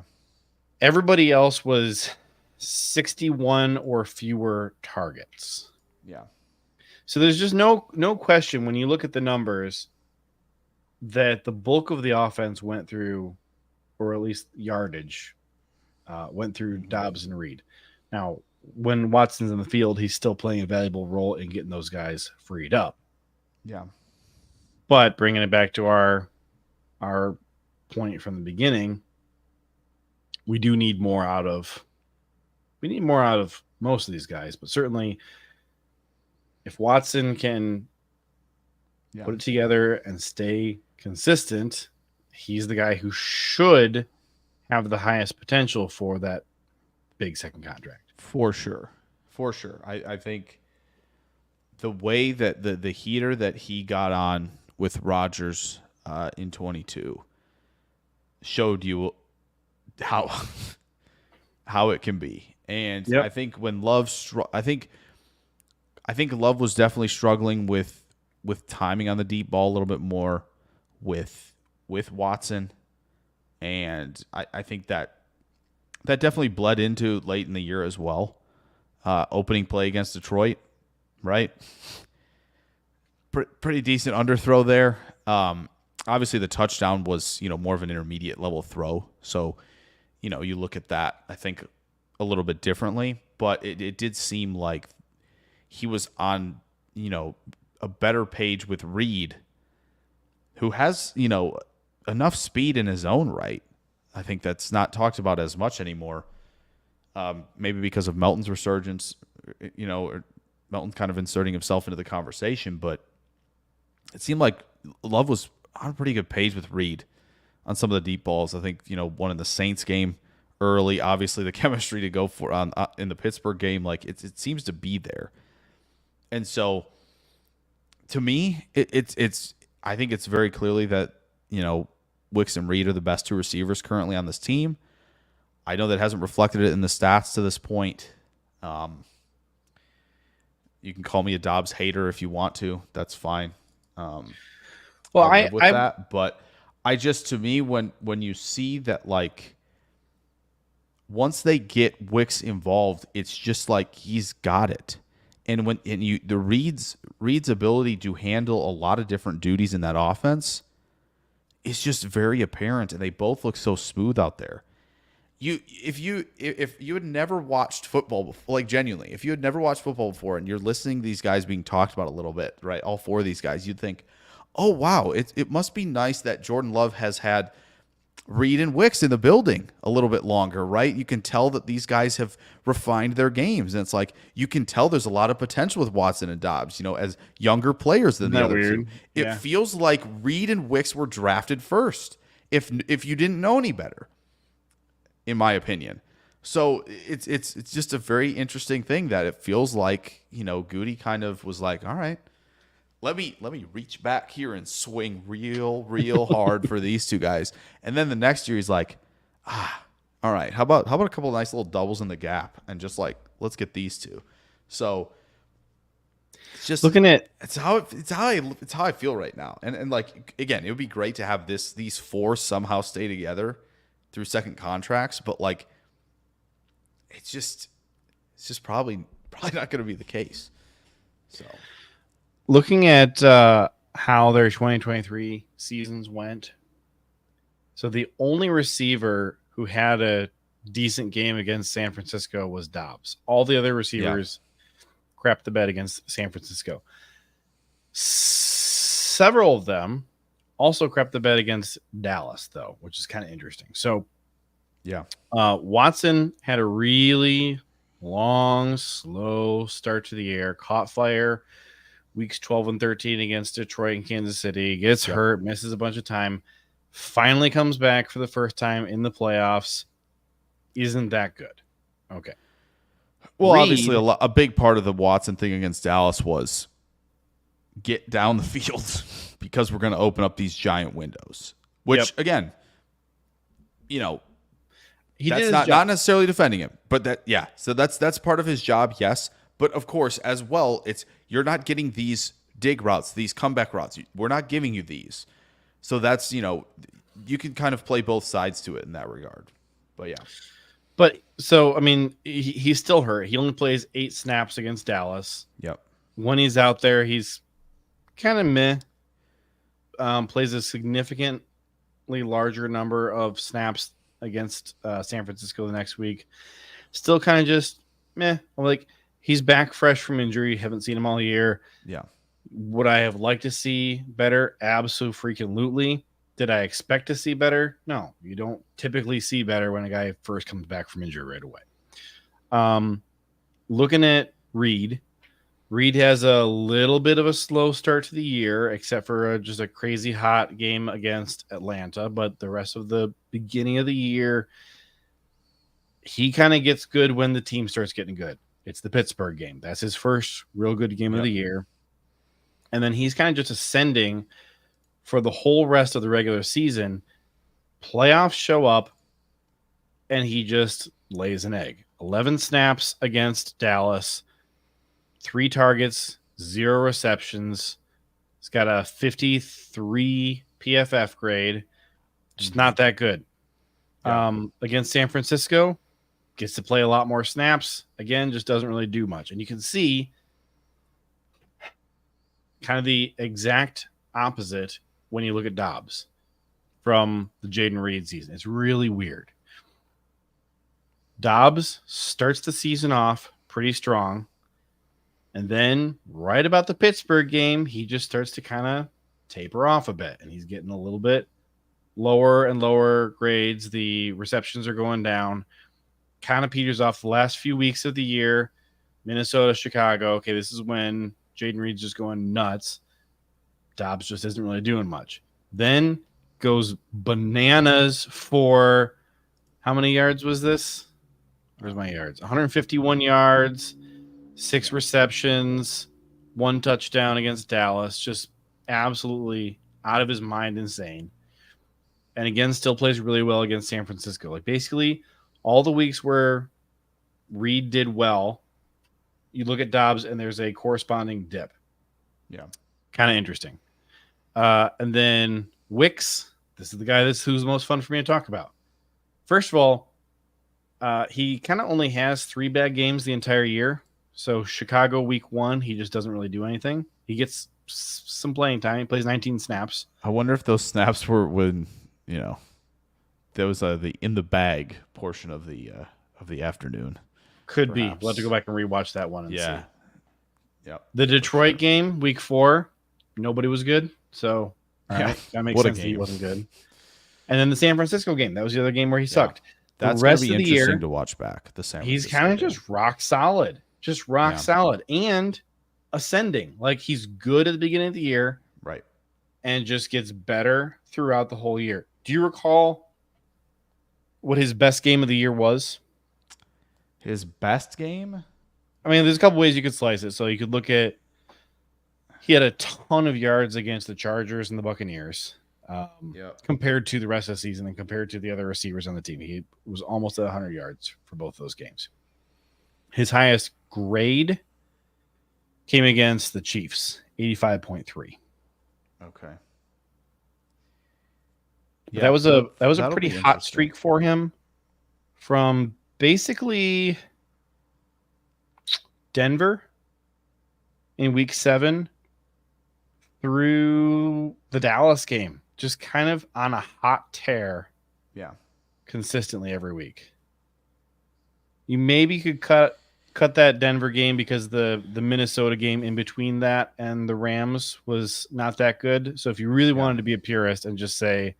Everybody else was 61 or fewer targets. Yeah. So there's just no question when you look at the numbers that the bulk of the offense went through, or at least yardage, went through Dobbs and Reed. Now, when Watson's in the field, he's still playing a valuable role in getting those guys freed up. Yeah. But bringing it back to our point from the beginning, we need more out of most of these guys, but certainly if Watson can put it together and stay consistent, he's the guy who should have the highest potential for that big second contract. For sure. For sure. I think the way that the heater that he got on with Rodgers in 22 showed you how it can be. And I think when I think Love was definitely struggling with timing on the deep ball a little bit more with Watson. And I think that definitely bled into late in the year as well. Opening play against Detroit, right? Pretty decent underthrow there. Obviously, the touchdown was more of an intermediate level throw. So, you look at that, I think, a little bit differently. But it did seem like he was on, a better page with Reed, who has, enough speed in his own right. I think that's not talked about as much anymore. Maybe because of Melton's resurgence, or Melton kind of inserting himself into the conversation. But it seemed like Love was on a pretty good page with Reed on some of the deep balls. I think, one in the Saints game early, obviously the chemistry to go for in the Pittsburgh game, like it seems to be there. And so to me, it's I think it's very clearly that, Wicks and Reed are the best two receivers currently on this team. I know that hasn't reflected it in the stats to this point. You can call me a Dobbs hater if you want to. That's fine. Well, I live with that, but to me, when you see that, like, once they get Wicks involved, it's just like he's got it. And the Reed's ability to handle a lot of different duties in that offense is just very apparent, and they both look so smooth out there. If you had never watched football before, like genuinely, if you had never watched football before and you're listening to these guys being talked about a little bit, right? All four of these guys, you'd think, oh wow, it must be nice that Jordan Love has had Reed and Wicks in the building a little bit longer, right? You can tell that these guys have refined their games, and it's like you can tell there's a lot of potential with Watson and Dobbs, as younger players than the other two. It feels like Reed and Wicks were drafted first, if you didn't know any better, in my opinion. So it's just a very interesting thing that it feels like, Goody kind of was like, all right, let me reach back here and swing real hard for these two guys. And then the next year he's like, all right, how about a couple of nice little doubles in the gap and just like, let's get these two. So it's just looking at it's how I feel right now. And like, again, it would be great to have these four somehow stay together through second contracts, but like it's just probably not going to be the case. So looking at how their 2023 seasons went, so the only receiver who had a decent game against San Francisco was Dobbs. All the other receivers crapped the bed against San Francisco. Several of them also crapped the bed against Dallas, though, which is kind of interesting. So, Watson had a really long, slow start to the year, caught fire weeks 12 and 13 against Detroit and Kansas City, gets hurt, misses a bunch of time, finally comes back for the first time in the playoffs. Isn't that good? Okay. Well, obviously, a big part of the Watson thing against Dallas was get down the field because we're going to open up these giant windows, which, again, that's not necessarily defending him, but so that's part of his job, yes. But of course, as well, you're not getting these dig routes, these comeback routes. We're not giving you these. So that's, you can kind of play both sides to it in that regard. But yeah. But so I mean, he's still hurt. He only plays 8 snaps against Dallas. Yep. When he's out there, he's kind of meh. Plays a significantly larger number of snaps against San Francisco the next week. Still kind of just meh. Like, he's back fresh from injury. Haven't seen him all year. Yeah. Would I have liked to see better? Absolutely. Did I expect to see better? No, you don't typically see better when a guy first comes back from injury right away. Looking at Reed has a little bit of a slow start to the year, except for just a crazy hot game against Atlanta. But the rest of the beginning of the year, he kind of gets good when the team starts getting good. It's the Pittsburgh game. That's his first real good game of the year. And then he's kind of just ascending for the whole rest of the regular season. Playoffs show up, and he just lays an egg. 11 snaps against Dallas, 3 targets, 0 receptions. He's got a 53 PFF grade. Just not that good. Against San Francisco, gets to play a lot more snaps. Again, just doesn't really do much. And you can see kind of the exact opposite when you look at Dobbs from the Jaden Reed season. It's really weird. Dobbs starts the season off pretty strong, and then right about the Pittsburgh game, he just starts to kind of taper off a bit, and he's getting a little bit lower and lower grades. The receptions are going down. Kind of peters off the last few weeks of the year. Minnesota, Chicago. Okay, this is when Jaden Reed's just going nuts. Dobbs just isn't really doing much. Then goes bananas for how many yards was this? Where's my yards? 151 yards, 6 receptions, 1 touchdown against Dallas. Just absolutely out of his mind insane. And again, still plays really well against San Francisco. Like, basically, all the weeks where Reed did well, you look at Dobbs and there's a corresponding dip. Yeah. Kind of interesting. And then Wicks, this is the guy who's the most fun for me to talk about. First of all, he kind of only has 3 bad games the entire year. So Chicago week 1, he just doesn't really do anything. He gets some playing time. He plays 19 snaps. I wonder if those snaps were when, there was the in the bag portion of the afternoon. Could perhaps. be. We'll have to go back and rewatch that one and see. Yep. The Detroit game, week 4, nobody was good. So right, that makes sense that he wasn't good. And then the San Francisco game, that was the other game where he sucked. That's the rest gonna be of the interesting year to watch back. The San he's Francisco kind of game. just rock solid. Just rock solid and ascending. Like, he's good at the beginning of the year. Right. And just gets better throughout the whole year. Do you recall what his best game of the year was? His best game? I mean, there's a couple ways you could slice it. So you could look at, he had a ton of yards against the Chargers and the Buccaneers compared to the rest of the season and compared to the other receivers on the team. He was almost at 100 yards for both those games. His highest grade came against the Chiefs, 85.3. Okay. Yeah, that was a pretty hot streak for him from basically Denver in week 7 through the Dallas game. Just kind of on a hot tear. Yeah. Consistently every week. You maybe could cut that Denver game because the Minnesota game in between that and the Rams was not that good. So if you really wanted to be a purist and just say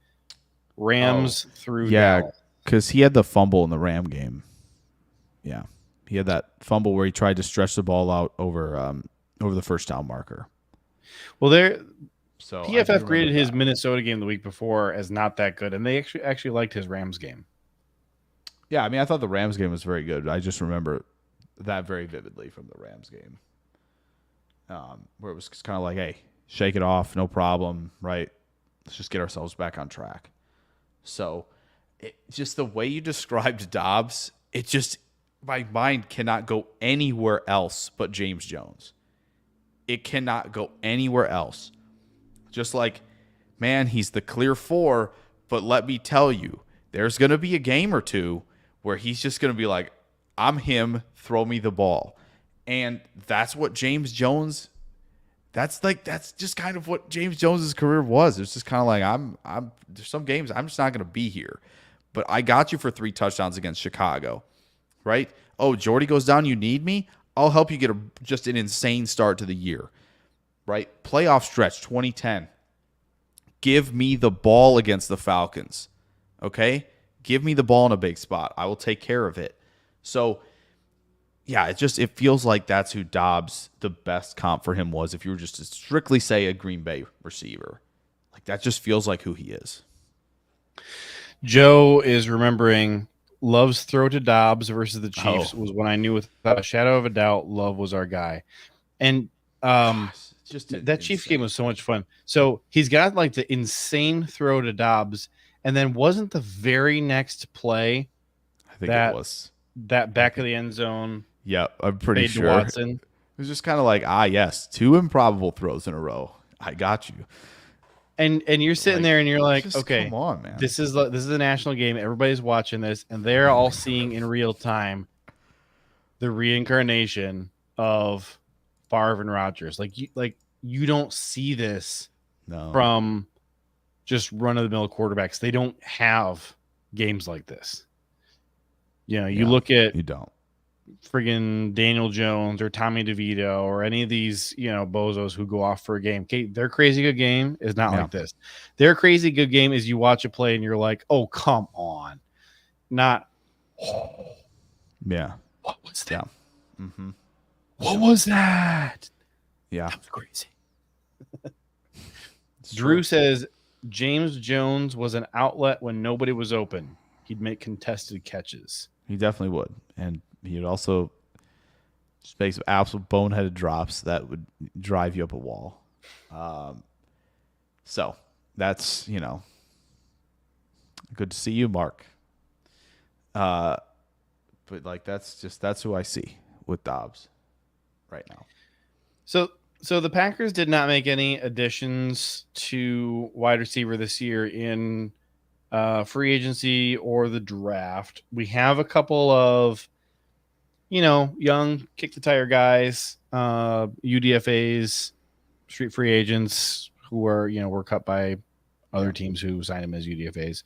Rams through Dallas. Because he had the fumble in the Ram game. Yeah. He had that fumble where he tried to stretch the ball out over the first down marker. Well, So PFF graded his Minnesota game the week before as not that good, and they actually liked his Rams game. Yeah, I mean, I thought the Rams game was very good. I just remember that very vividly from the Rams game, where it was kind of like, hey, shake it off, no problem, right? Let's just get ourselves back on track. So just the way you described Dobbs, my mind cannot go anywhere else but James Jones. It cannot go anywhere else. Just like, man, he's the clear 4, but let me tell you, there's going to be a game or two where he's just going to be like, I'm him, throw me the ball. And that's what James Jones, that's just kind of what James Jones's career was. It's just kind of like, there's some games I'm just not going to be here. But I got you for 3 touchdowns against Chicago, right? Oh, Jordy goes down, you need me? I'll help you get just an insane start to the year, right? Playoff stretch 2010. Give me the ball against the Falcons, okay? Give me the ball in a big spot. I will take care of it. So, yeah, it feels like that's who Dobbs, the best comp for him was if you were just to strictly say a Green Bay receiver. Like, that just feels like who he is. Joe is remembering Love's throw to Dobbs versus the Chiefs was when I knew without a shadow of a doubt Love was our guy. And that Chiefs game was so much fun. So he's got like the insane throw to Dobbs, and then wasn't the very next play I think it was that back of the end zone? Yeah, I'm pretty sure. Watson. It was just kind of like, yes, 2 improbable throws in a row. I got you. And you're sitting there and you're like, okay, come on, man. This is a national game. Everybody's watching this, and they're all seeing in real time the reincarnation of Favre and Rodgers. Like you don't see this from just run of the mill quarterbacks. They don't have games like this. You look at you don't. Friggin' Daniel Jones or Tommy DeVito or any of these, bozos who go off for a game. Okay, their crazy good game is not like this. Their crazy good game is you watch a play and you're like, oh, come on. Not, yeah. What was that? Yeah. Mm-hmm. What was that? Yeah. That was crazy. Drew says James Jones was an outlet when nobody was open. He'd make contested catches. He definitely would. And he'd also just make some absolute boneheaded drops that would drive you up a wall. So that's, good to see you, Mark. But like, that's who I see with Dobbs right now. So the Packers did not make any additions to wide receiver this year in free agency or the draft. We have a couple of, young kick the tire guys, UDFAs, street free agents who are, were cut by other teams who signed them as UDFAs.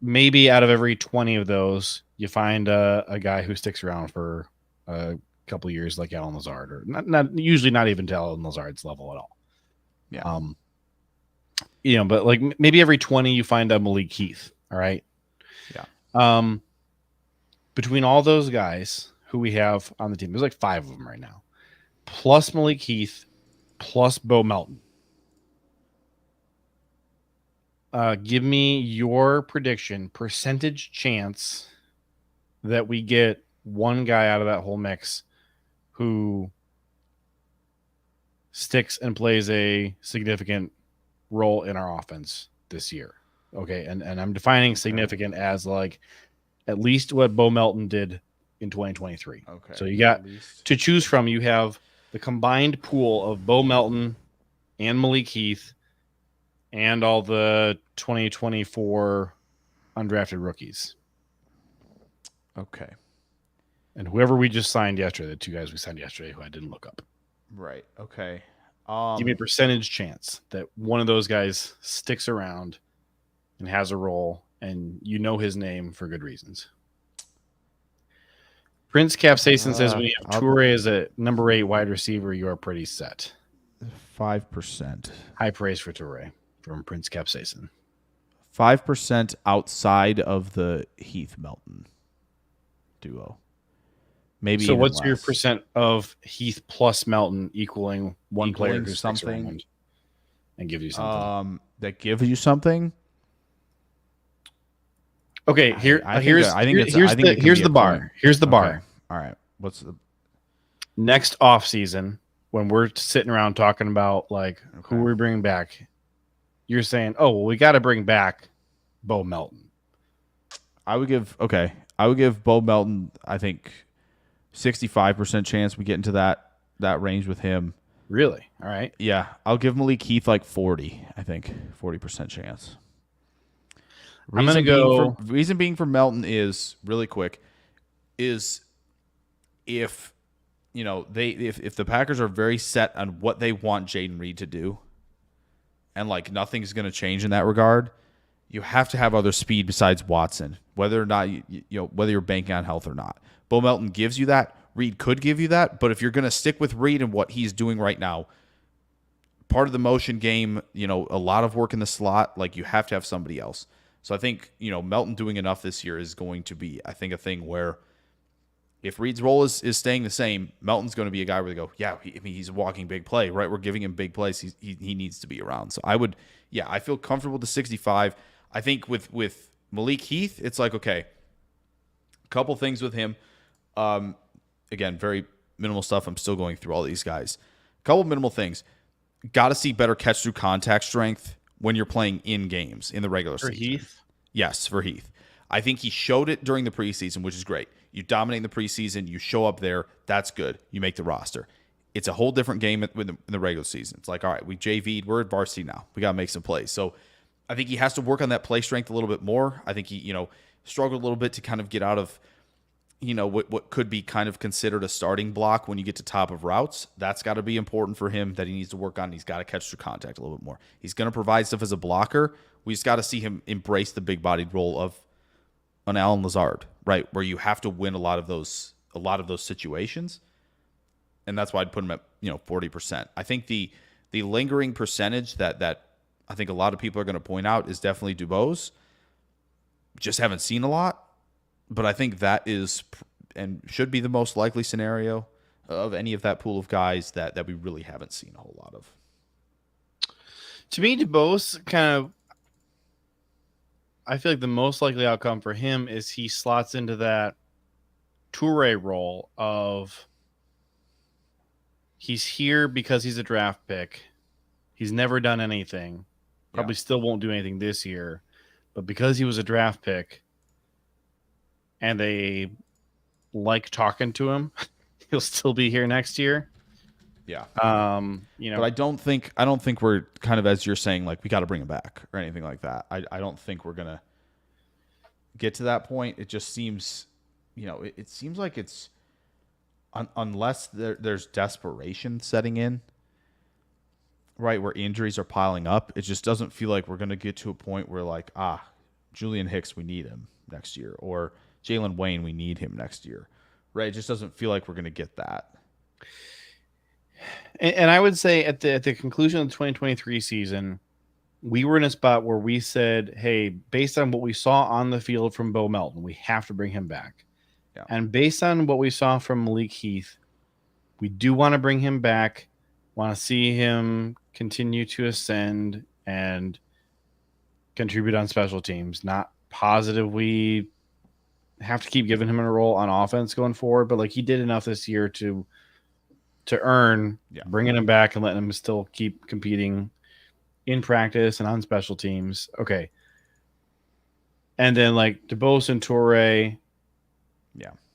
Maybe out of every 20 of those, you find a guy who sticks around for a couple of years, like Alan Lazard, or not usually not even to Alan Lazard's level at all. Yeah. But like maybe every 20 you find a Malik Heath. All right. Yeah. Between all those guys who we have on the team, there's like 5 of them right now, plus Malik Heath, plus Bo Melton. Give me your prediction, percentage chance that we get one guy out of that whole mix who sticks and plays a significant role in our offense this year. Okay, and I'm defining significant as like at least what Bo Melton did in 2023. Okay. So you got to choose from. You have the combined pool of Bo Melton and Malik Heath and all the 2024 undrafted rookies. Okay. And whoever we just signed yesterday, the 2 guys we signed yesterday who I didn't look up. Right. Okay. Give me a percentage chance that one of those guys sticks around and has a role, and his name for good reasons. Prince Capsaicin says when you have Toure as a number 8 wide receiver, you are pretty set. 5%. High praise for Toure from Prince Capsaicin. 5% outside of the Heath Melton duo. Maybe. So what's your percent of Heath plus Melton equaling one player who sticks around and gives you something? That gives you something. Okay, here's the bar. Here's the bar. All right. What's the next off season when we're sitting around talking about like who we're bringing back? You're saying, oh, well, we got to bring back Bo Melton. I would give Bo Melton, I think, 65% chance we get into that range with him. Really? All right. Yeah. I'll give Malik Heath like 40, I think. 40% chance. I'm gonna go. Reason being for Melton is really quick is if if the Packers are very set on what they want Jaden Reed to do, and like nothing's going to change in that regard, you have to have other speed besides Watson, whether or not whether you're banking on health or not. Bo Melton gives you that. Reed could give you that, but if you're going to stick with Reed and what he's doing right now, part of the motion game, a lot of work in the slot, like you have to have somebody else. So I think, Melton doing enough this year is going to be, I think, a thing where if Reed's role is staying the same, Melton's going to be a guy where they go, yeah, he's a walking big play, right? We're giving him big plays. He needs to be around. So I feel comfortable with the 65. I think with Malik Heath, it's like, okay, a couple things with him. Again, very minimal stuff. I'm still going through all these guys. A couple minimal things. Got to see better catch through contact strength when you're playing in games in the regular season. For Heath? Yes, for Heath. I think he showed it during the preseason, which is great. You dominate in the preseason. You show up there. That's good. You make the roster. It's a whole different game in the regular season. It's like, all right, we JV'd. We're at varsity now. We got to make some plays. So I think he has to work on that play strength a little bit more. I think he, struggled a little bit to kind of get out of, what could be kind of considered a starting block when you get to top of routes. That's got to be important for him that he needs to work on. He's got to catch through contact a little bit more. He's going to provide stuff as a blocker. We just got to see him embrace the big-bodied role of an Allen Lazard, right, where you have to win a lot of those situations, and that's why I'd put him at 40%. I think the lingering percentage that I think a lot of people are going to point out is definitely Dubose. Just haven't seen a lot, but I think that is and should be the most likely scenario of any of that pool of guys that we really haven't seen a whole lot of. To me, Dubose kind of, I feel like the most likely outcome for him is he slots into that Toure role of he's here because he's a draft pick. He's never done anything. Probably still won't do anything this year. But because he was a draft pick and they like talking to him, he'll still be here next year. Yeah. But I don't think we're kind of, as you're saying, like we got to bring him back or anything like that. I don't think we're going to get to that point. It just seems, it seems like it's unless there's desperation setting in, right, where injuries are piling up, it just doesn't feel like we're going to get to a point where like, Julian Hicks, we need him next year, or Jalen Wayne, we need him next year, right? It just doesn't feel like we're going to get that. And I would say at the conclusion of the 2023 season, we were in a spot where we said, hey, based on what we saw on the field from Bo Melton, we have to bring him back. Yeah. And based on what we saw from Malik Heath, we do want to bring him back, want to see him continue to ascend and contribute on special teams. Not positive we have to keep giving him a role on offense going forward, but like he did enough this year to earn bringing him back and letting him still keep competing in practice and on special teams. Okay. And then like DeBose and Toure,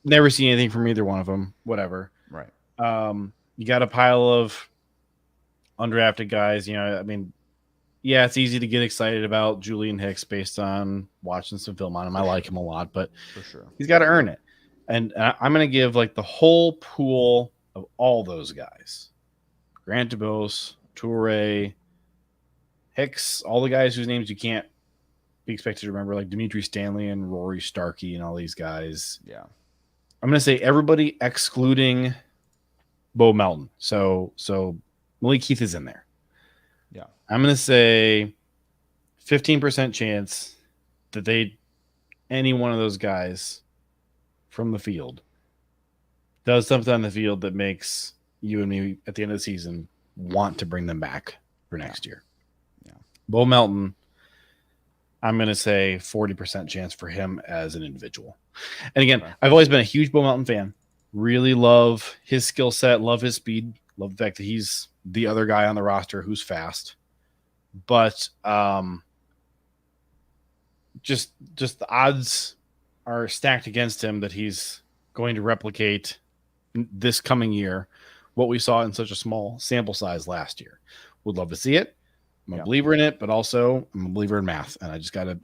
never see anything from either one of them, whatever. Right. You got a pile of undrafted guys, it's easy to get excited about Julian Hicks based on watching some film on him. I like him a lot, but for sure he's got to earn it. And I'm going to give like the whole pool of all those guys, Grant DeBose, Toure, Hicks, all the guys whose names you can't be expected to remember, like Dimitri Stanley and Rory Starkey and all these guys. Yeah. I'm going to say everybody excluding Bo Melton. So Malik Heath is in there. Yeah. I'm going to say 15% chance that any one of those guys from the field does something on the field that makes you and me at the end of the season want to bring them back for next year. Yeah. Bo Melton, I'm going to say 40% chance for him as an individual. And again, I've always been a huge Bo Melton fan. Really love his skill set, love his speed, love the fact that he's the other guy on the roster who's fast. But just the odds are stacked against him that he's going to replicate this coming year what we saw in such a small sample size last year. Would love to see it. I'm a believer in it, but also I'm a believer in math, and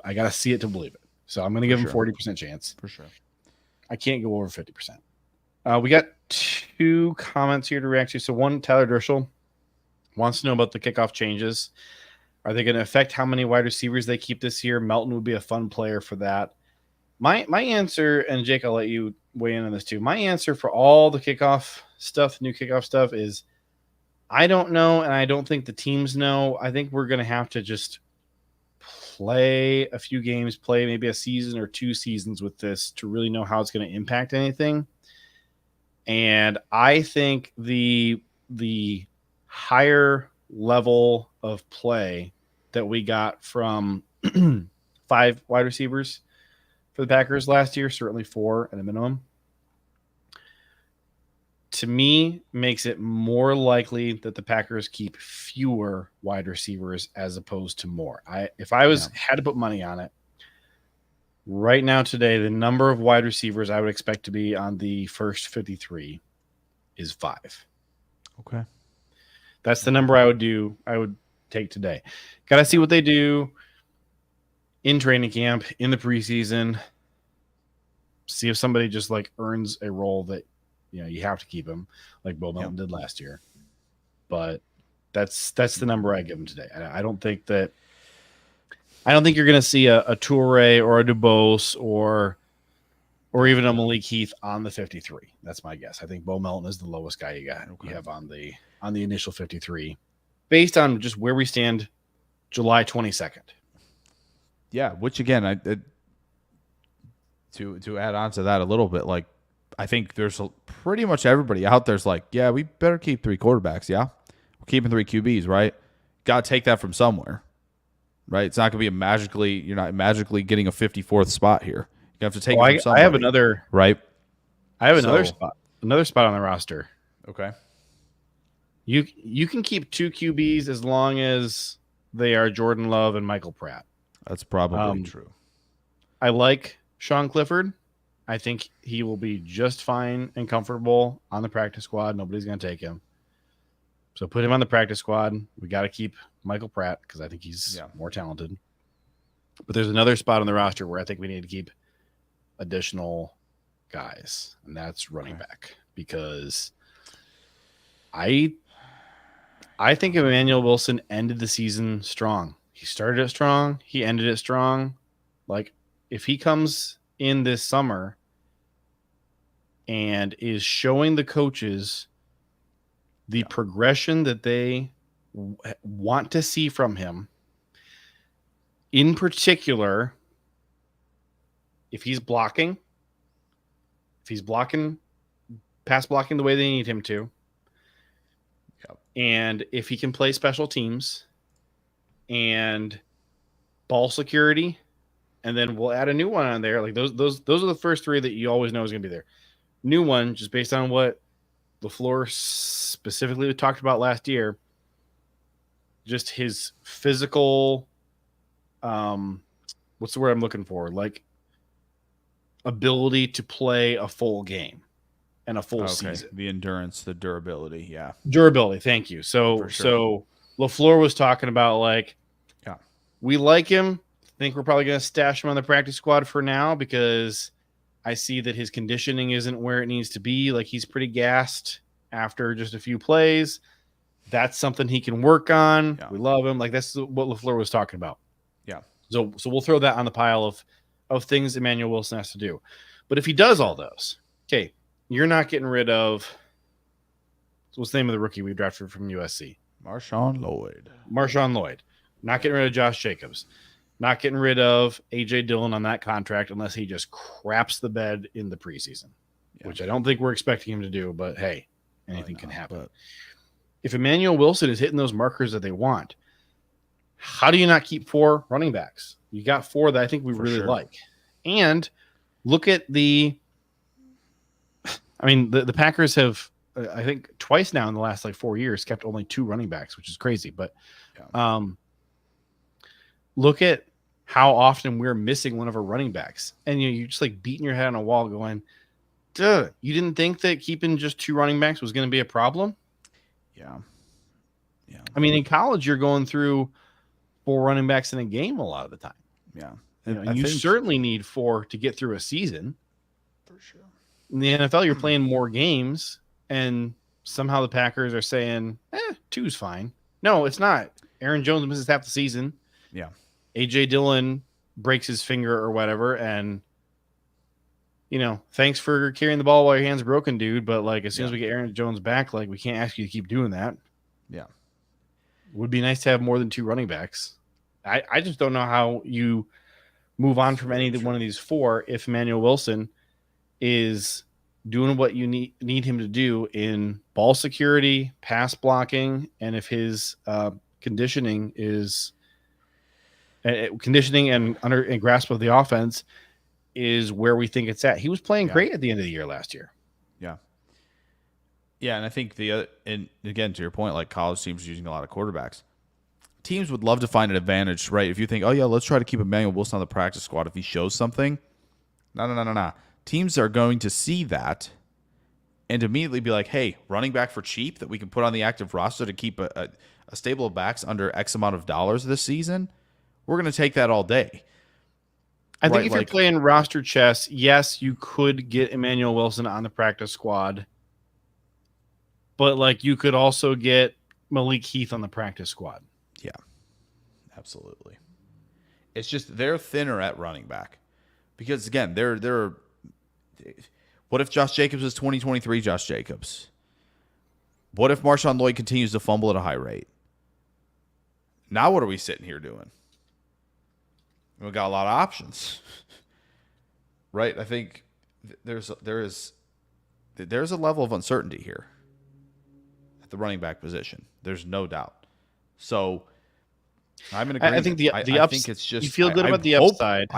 I gotta see it to believe it. So I'm gonna give him 40% chance. For sure. I can't go over 50%. We got 2 comments here to react to. So one, Tyler Dershel wants to know about the kickoff changes. Are they going to affect how many wide receivers they keep this year? Melton would be a fun player for that. My answer, and Jake, I'll let you weigh in on this too. My answer for all the kickoff stuff, new kickoff stuff, is I don't know, and I don't think the teams know. I think we're going to have to just play a few games, play maybe a season or 2 seasons with this to really know how it's going to impact anything. And I think the higher level of play that we got from 5 wide receivers for the Packers last year, certainly 4 at a minimum, to me makes it more likely that the Packers keep fewer wide receivers as opposed to more. If I had to put money on it right now today, the number of wide receivers I would expect to be on the first 53 is 5. Okay. That's the number I would take today. Got to see what they do in training camp, in the preseason. See if somebody just like earns a role that you have to keep him, like Bo Melton did last year. But that's the number I give him today. I don't think you're going to see a Toure or a DuBose or even a Malik Heath on the 53. That's my guess. I think Bo Melton is the lowest guy you have on the initial 53, based on just where we stand July 22nd. Yeah, which again, to add on to that a little bit, like I think there's pretty much everybody out there's like, yeah, we better keep 3 quarterbacks. Yeah, we're keeping 3 QBs, right? Got to take that from somewhere, right? It's not going to be you're not magically getting a 54th spot here. You have to take it from somebody. I have another right. I have another spot on the roster. Okay. You can keep 2 QBs as long as they are Jordan Love and Michael Pratt. That's probably true. I like Sean Clifford. I think he will be just fine and comfortable on the practice squad. Nobody's going to take him. So put him on the practice squad. We got to keep Michael Pratt because I think he's more talented. But there's another spot on the roster where I think we need to keep additional guys, and that's running back, because I think Emmanuel Wilson ended the season strong. He started it strong. He ended it strong. Like, if he comes in this summer and is showing the coaches the progression that they want to see from him, in particular, if he's pass blocking the way they need him to, and if he can play special teams and ball security, and then we'll add a new one on there. Like those are the first 3 that you always know is going to be there. New one, just based on what LaFleur specifically talked about last year, just his physical, what's the word I'm looking for? Like, ability to play a full game and a full season. The endurance, the durability. Yeah. Durability. Thank you. So LaFleur was talking about, like, we like him. Think we're probably going to stash him on the practice squad for now because I see that his conditioning isn't where it needs to be. Like, he's pretty gassed after just a few plays. That's something he can work on. Yeah. We love him. Like, that's what LaFleur was talking about. Yeah. So we'll throw that on the pile of things Emmanuel Wilson has to do. But if he does all those, okay, you're not getting rid of, what's the name of the rookie we drafted from USC? Marshawn Lloyd. Not getting rid of Josh Jacobs. Not getting rid of A.J. Dillon on that contract unless he just craps the bed in the preseason, which I don't think we're expecting him to do, but hey, anything can happen. But if Emmanuel Wilson is hitting those markers that they want, how do you not keep 4 running backs? You got 4 that I think we really like. And look at the Packers have, I think, twice now in the last 4 years kept only 2 running backs, which is crazy. But look at how often we're missing one of our running backs. And you're just like beating your head on a wall going, duh, you didn't think that keeping just 2 running backs was going to be a problem? Yeah. I mean, in college, you're going through 4 running backs in a game a lot of the time. Yeah. And you certainly need 4 to get through a season. For sure. In the NFL, you're playing more games, and somehow the Packers are saying, 2's fine. No, it's not. Aaron Jones misses half the season. Yeah. A.J. Dillon breaks his finger or whatever, and, thanks for carrying the ball while your hand's broken, dude, but, as soon as we get Aaron Jones back, we can't ask you to keep doing that. Yeah. It would be nice to have more than 2 running backs. I just don't know how you move on from any one of these 4 if Emmanuel Wilson is doing what you need him to do in ball security, pass blocking, and if his conditioning and grasp of the offense is where we think it's at. He was playing great at the end of the year last year. Yeah. Yeah, and I think and again, to your point, college teams are using a lot of quarterbacks. Teams would love to find an advantage, right? If you think, oh yeah, let's try to keep Emmanuel Wilson on the practice squad if he shows something. No. Teams are going to see that and immediately be like, hey, running back for cheap that we can put on the active roster to keep a stable of backs under X amount of dollars this season, we're going to take that all day. I think if you're playing roster chess, yes, you could get Emmanuel Wilson on the practice squad. But you could also get Malik Heath on the practice squad. Yeah, absolutely. It's just they're thinner at running back. Because, again, they're what if Josh Jacobs is 2023 Josh Jacobs? What if Marshawn Lloyd continues to fumble at a high rate? Now what are we sitting here doing? We've got a lot of options. Right? I think there's a level of uncertainty here at the running back position. There's no doubt. So I'm in agreement. I think I think it's just you feel good about the upside.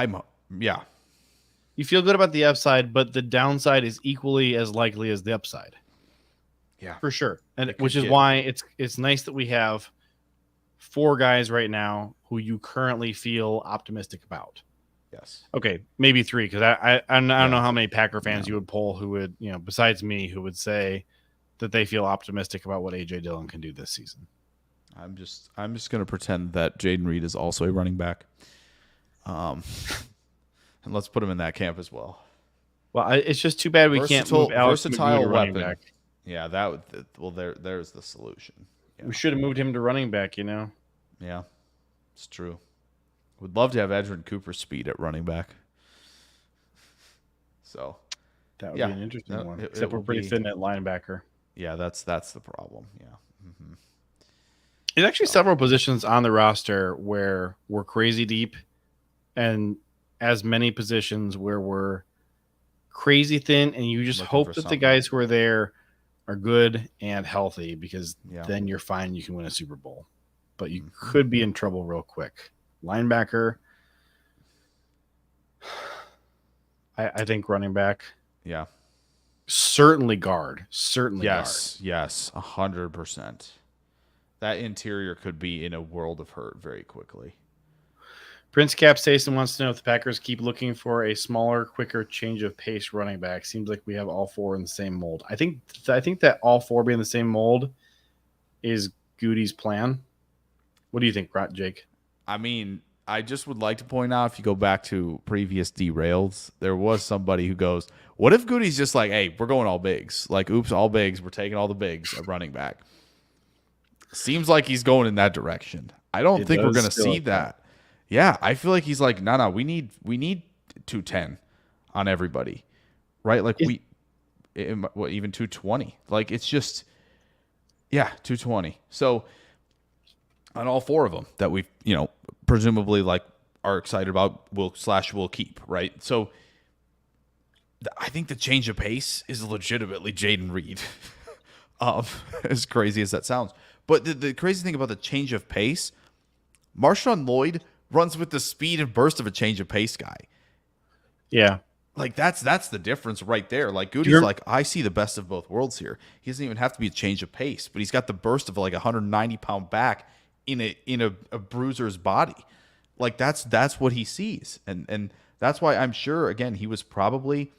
You feel good about the upside, but the downside is equally as likely as the upside. Yeah, for sure. And which is why it's nice that we have 4 guys right now who you currently feel optimistic about. Yes. Okay, maybe 3 because I don't know how many Packer fans you would poll who would besides me who would say that they feel optimistic about what A.J. Dillon can do this season. I'm just going to pretend that Jaden Reed is also a running back. And let's put him in that camp as well. Well, it's just too bad we can't move Alex versatile to running back. Yeah, there's the solution. Yeah. We should have moved him to running back, Yeah, it's true. Would love to have Edgerrin Cooper's speed at running back. So that would be an interesting one. Except we're pretty thin at linebacker. Yeah, that's the problem. Yeah. Mm-hmm. There's actually several positions on the roster where we're crazy deep, and as many positions where we're crazy thin, and you just hope that the guys who are there are good and healthy because then you're fine. You can win a Super Bowl, but you could be in trouble real quick. Linebacker, I think running back. Yeah. Certainly guard. Certainly guard. Yes, 100%. That interior could be in a world of hurt very quickly. Prince Capsason wants to know if the Packers keep looking for a smaller, quicker change of pace running back. Seems like we have all 4 in the same mold. I think that all 4 being the same mold is Goody's plan. What do you think, Jake? I mean, I just would like to point out, if you go back to previous derails, there was somebody who goes, what if Goody's just like, hey, we're going all bigs. Oops, all bigs. We're taking all the bigs at running back. Seems like he's going in that direction. I don't think we're going to see that. Yeah, I feel like he's like, no, we need 210 on everybody, right? Even 220. It's just, 220. So on all 4 of them that we, presumably are excited about, will keep, right? So I think the change of pace is legitimately Jaden Reed, as crazy as that sounds. But the crazy thing about the change of pace, Marshawn Lloyd runs with the speed and burst of a change of pace guy. Yeah. That's the difference right there. Goody's I see the best of both worlds here. He doesn't even have to be a change of pace, but he's got the burst of a 190-pound back in a bruiser's body. That's what he sees. And that's why I'm sure, again, he was probably,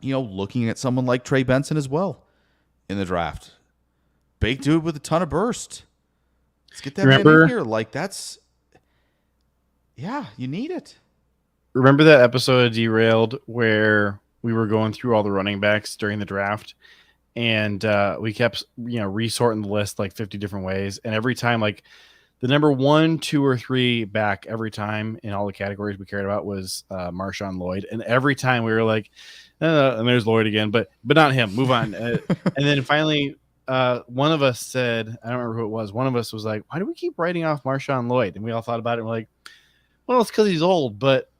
looking at someone like Trey Benson as well in the draft. Big dude with a ton of burst. Let's get that man in here. Yeah, you need it. Remember that episode of Derailed where we were going through all the running backs during the draft, and we kept resorting the list like 50 different ways, and every time like the number 1, 2, or 3 back every time in all the categories we cared about was Marshawn Lloyd, and every time we were like, and there's Lloyd again, but not him. Move on. And then finally, one of us said, I don't remember who it was. One of us was like, "Why do we keep writing off Marshawn Lloyd?" And we all thought about it. And we're like, "Well, it's because he's old, but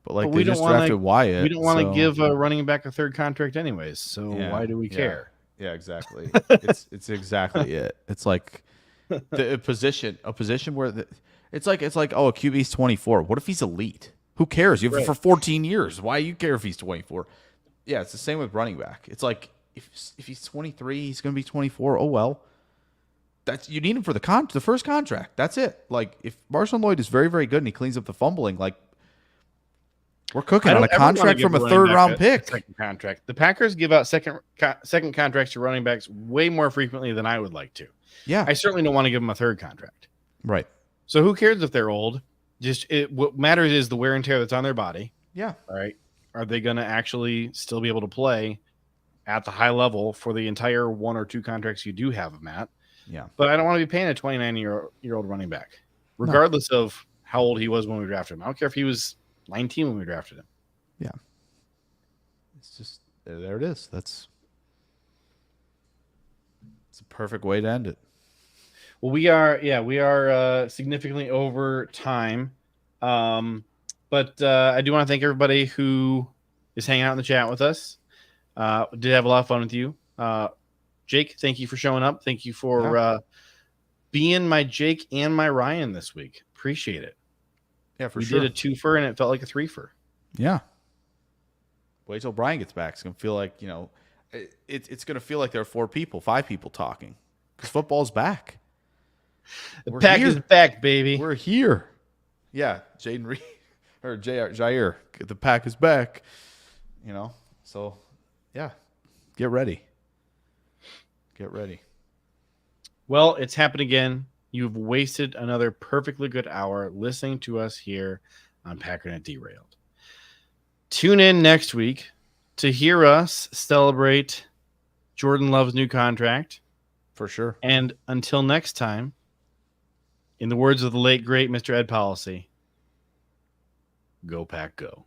But we they don't just want drafted to. Wyatt. We don't want to so- give a running back a third contract anyways. So why do we yeah, care?" Yeah, exactly. it's exactly it. It's like a position where it's like oh, a QB's 24. What if he's elite? Who cares? You have him for 14 years. Why do you care if he's 24? Yeah, it's the same with running back. It's like if he's 23, he's going to be 24. Oh well. You need him for the first contract. That's it. Like if Marshawn Lloyd is very, very good and he cleans up the fumbling, like we're cooking on a contract from a third-round pick. Second contract. The Packers give out second contracts to running backs way more frequently than I would like to. Yeah, I certainly don't want to give them a third contract. right. So who cares if they're old? What matters is the wear and tear that's on their body. Yeah, All right. Are they going to actually still be able to play at the high level for the entire 1 or 2 contracts you do have them at? yeah. But I don't want to be paying a 29-year-old running back, regardless of how old he was when we drafted him. I don't care if he was 19 when we drafted him. Yeah. It's just there it is. It's a perfect way to end it. Well, we are significantly over time. But I do want to thank everybody who is hanging out in the chat with us. Did have a lot of fun with you. Jake, thank you for showing up. Thank you for being my Jake and my Ryan this week. Appreciate it. Yeah, for we sure. did a 2-fer and it felt like a 3-fer. Yeah. Wait till Brian gets back. It's going to feel like, it's going to feel like there are 4 people, 5 people talking because football's back. The pack is back, baby. We're here. Yeah, Jaden Reed or Jair. The pack is back. So yeah, get ready. Get ready. Well, it's happened again. You've wasted another perfectly good hour listening to us here on Packernet Derailed. Tune in next week to hear us celebrate Jordan Love's new contract. For sure. And until next time, in the words of the late, great Mr. Ed Policy, go Pack, go.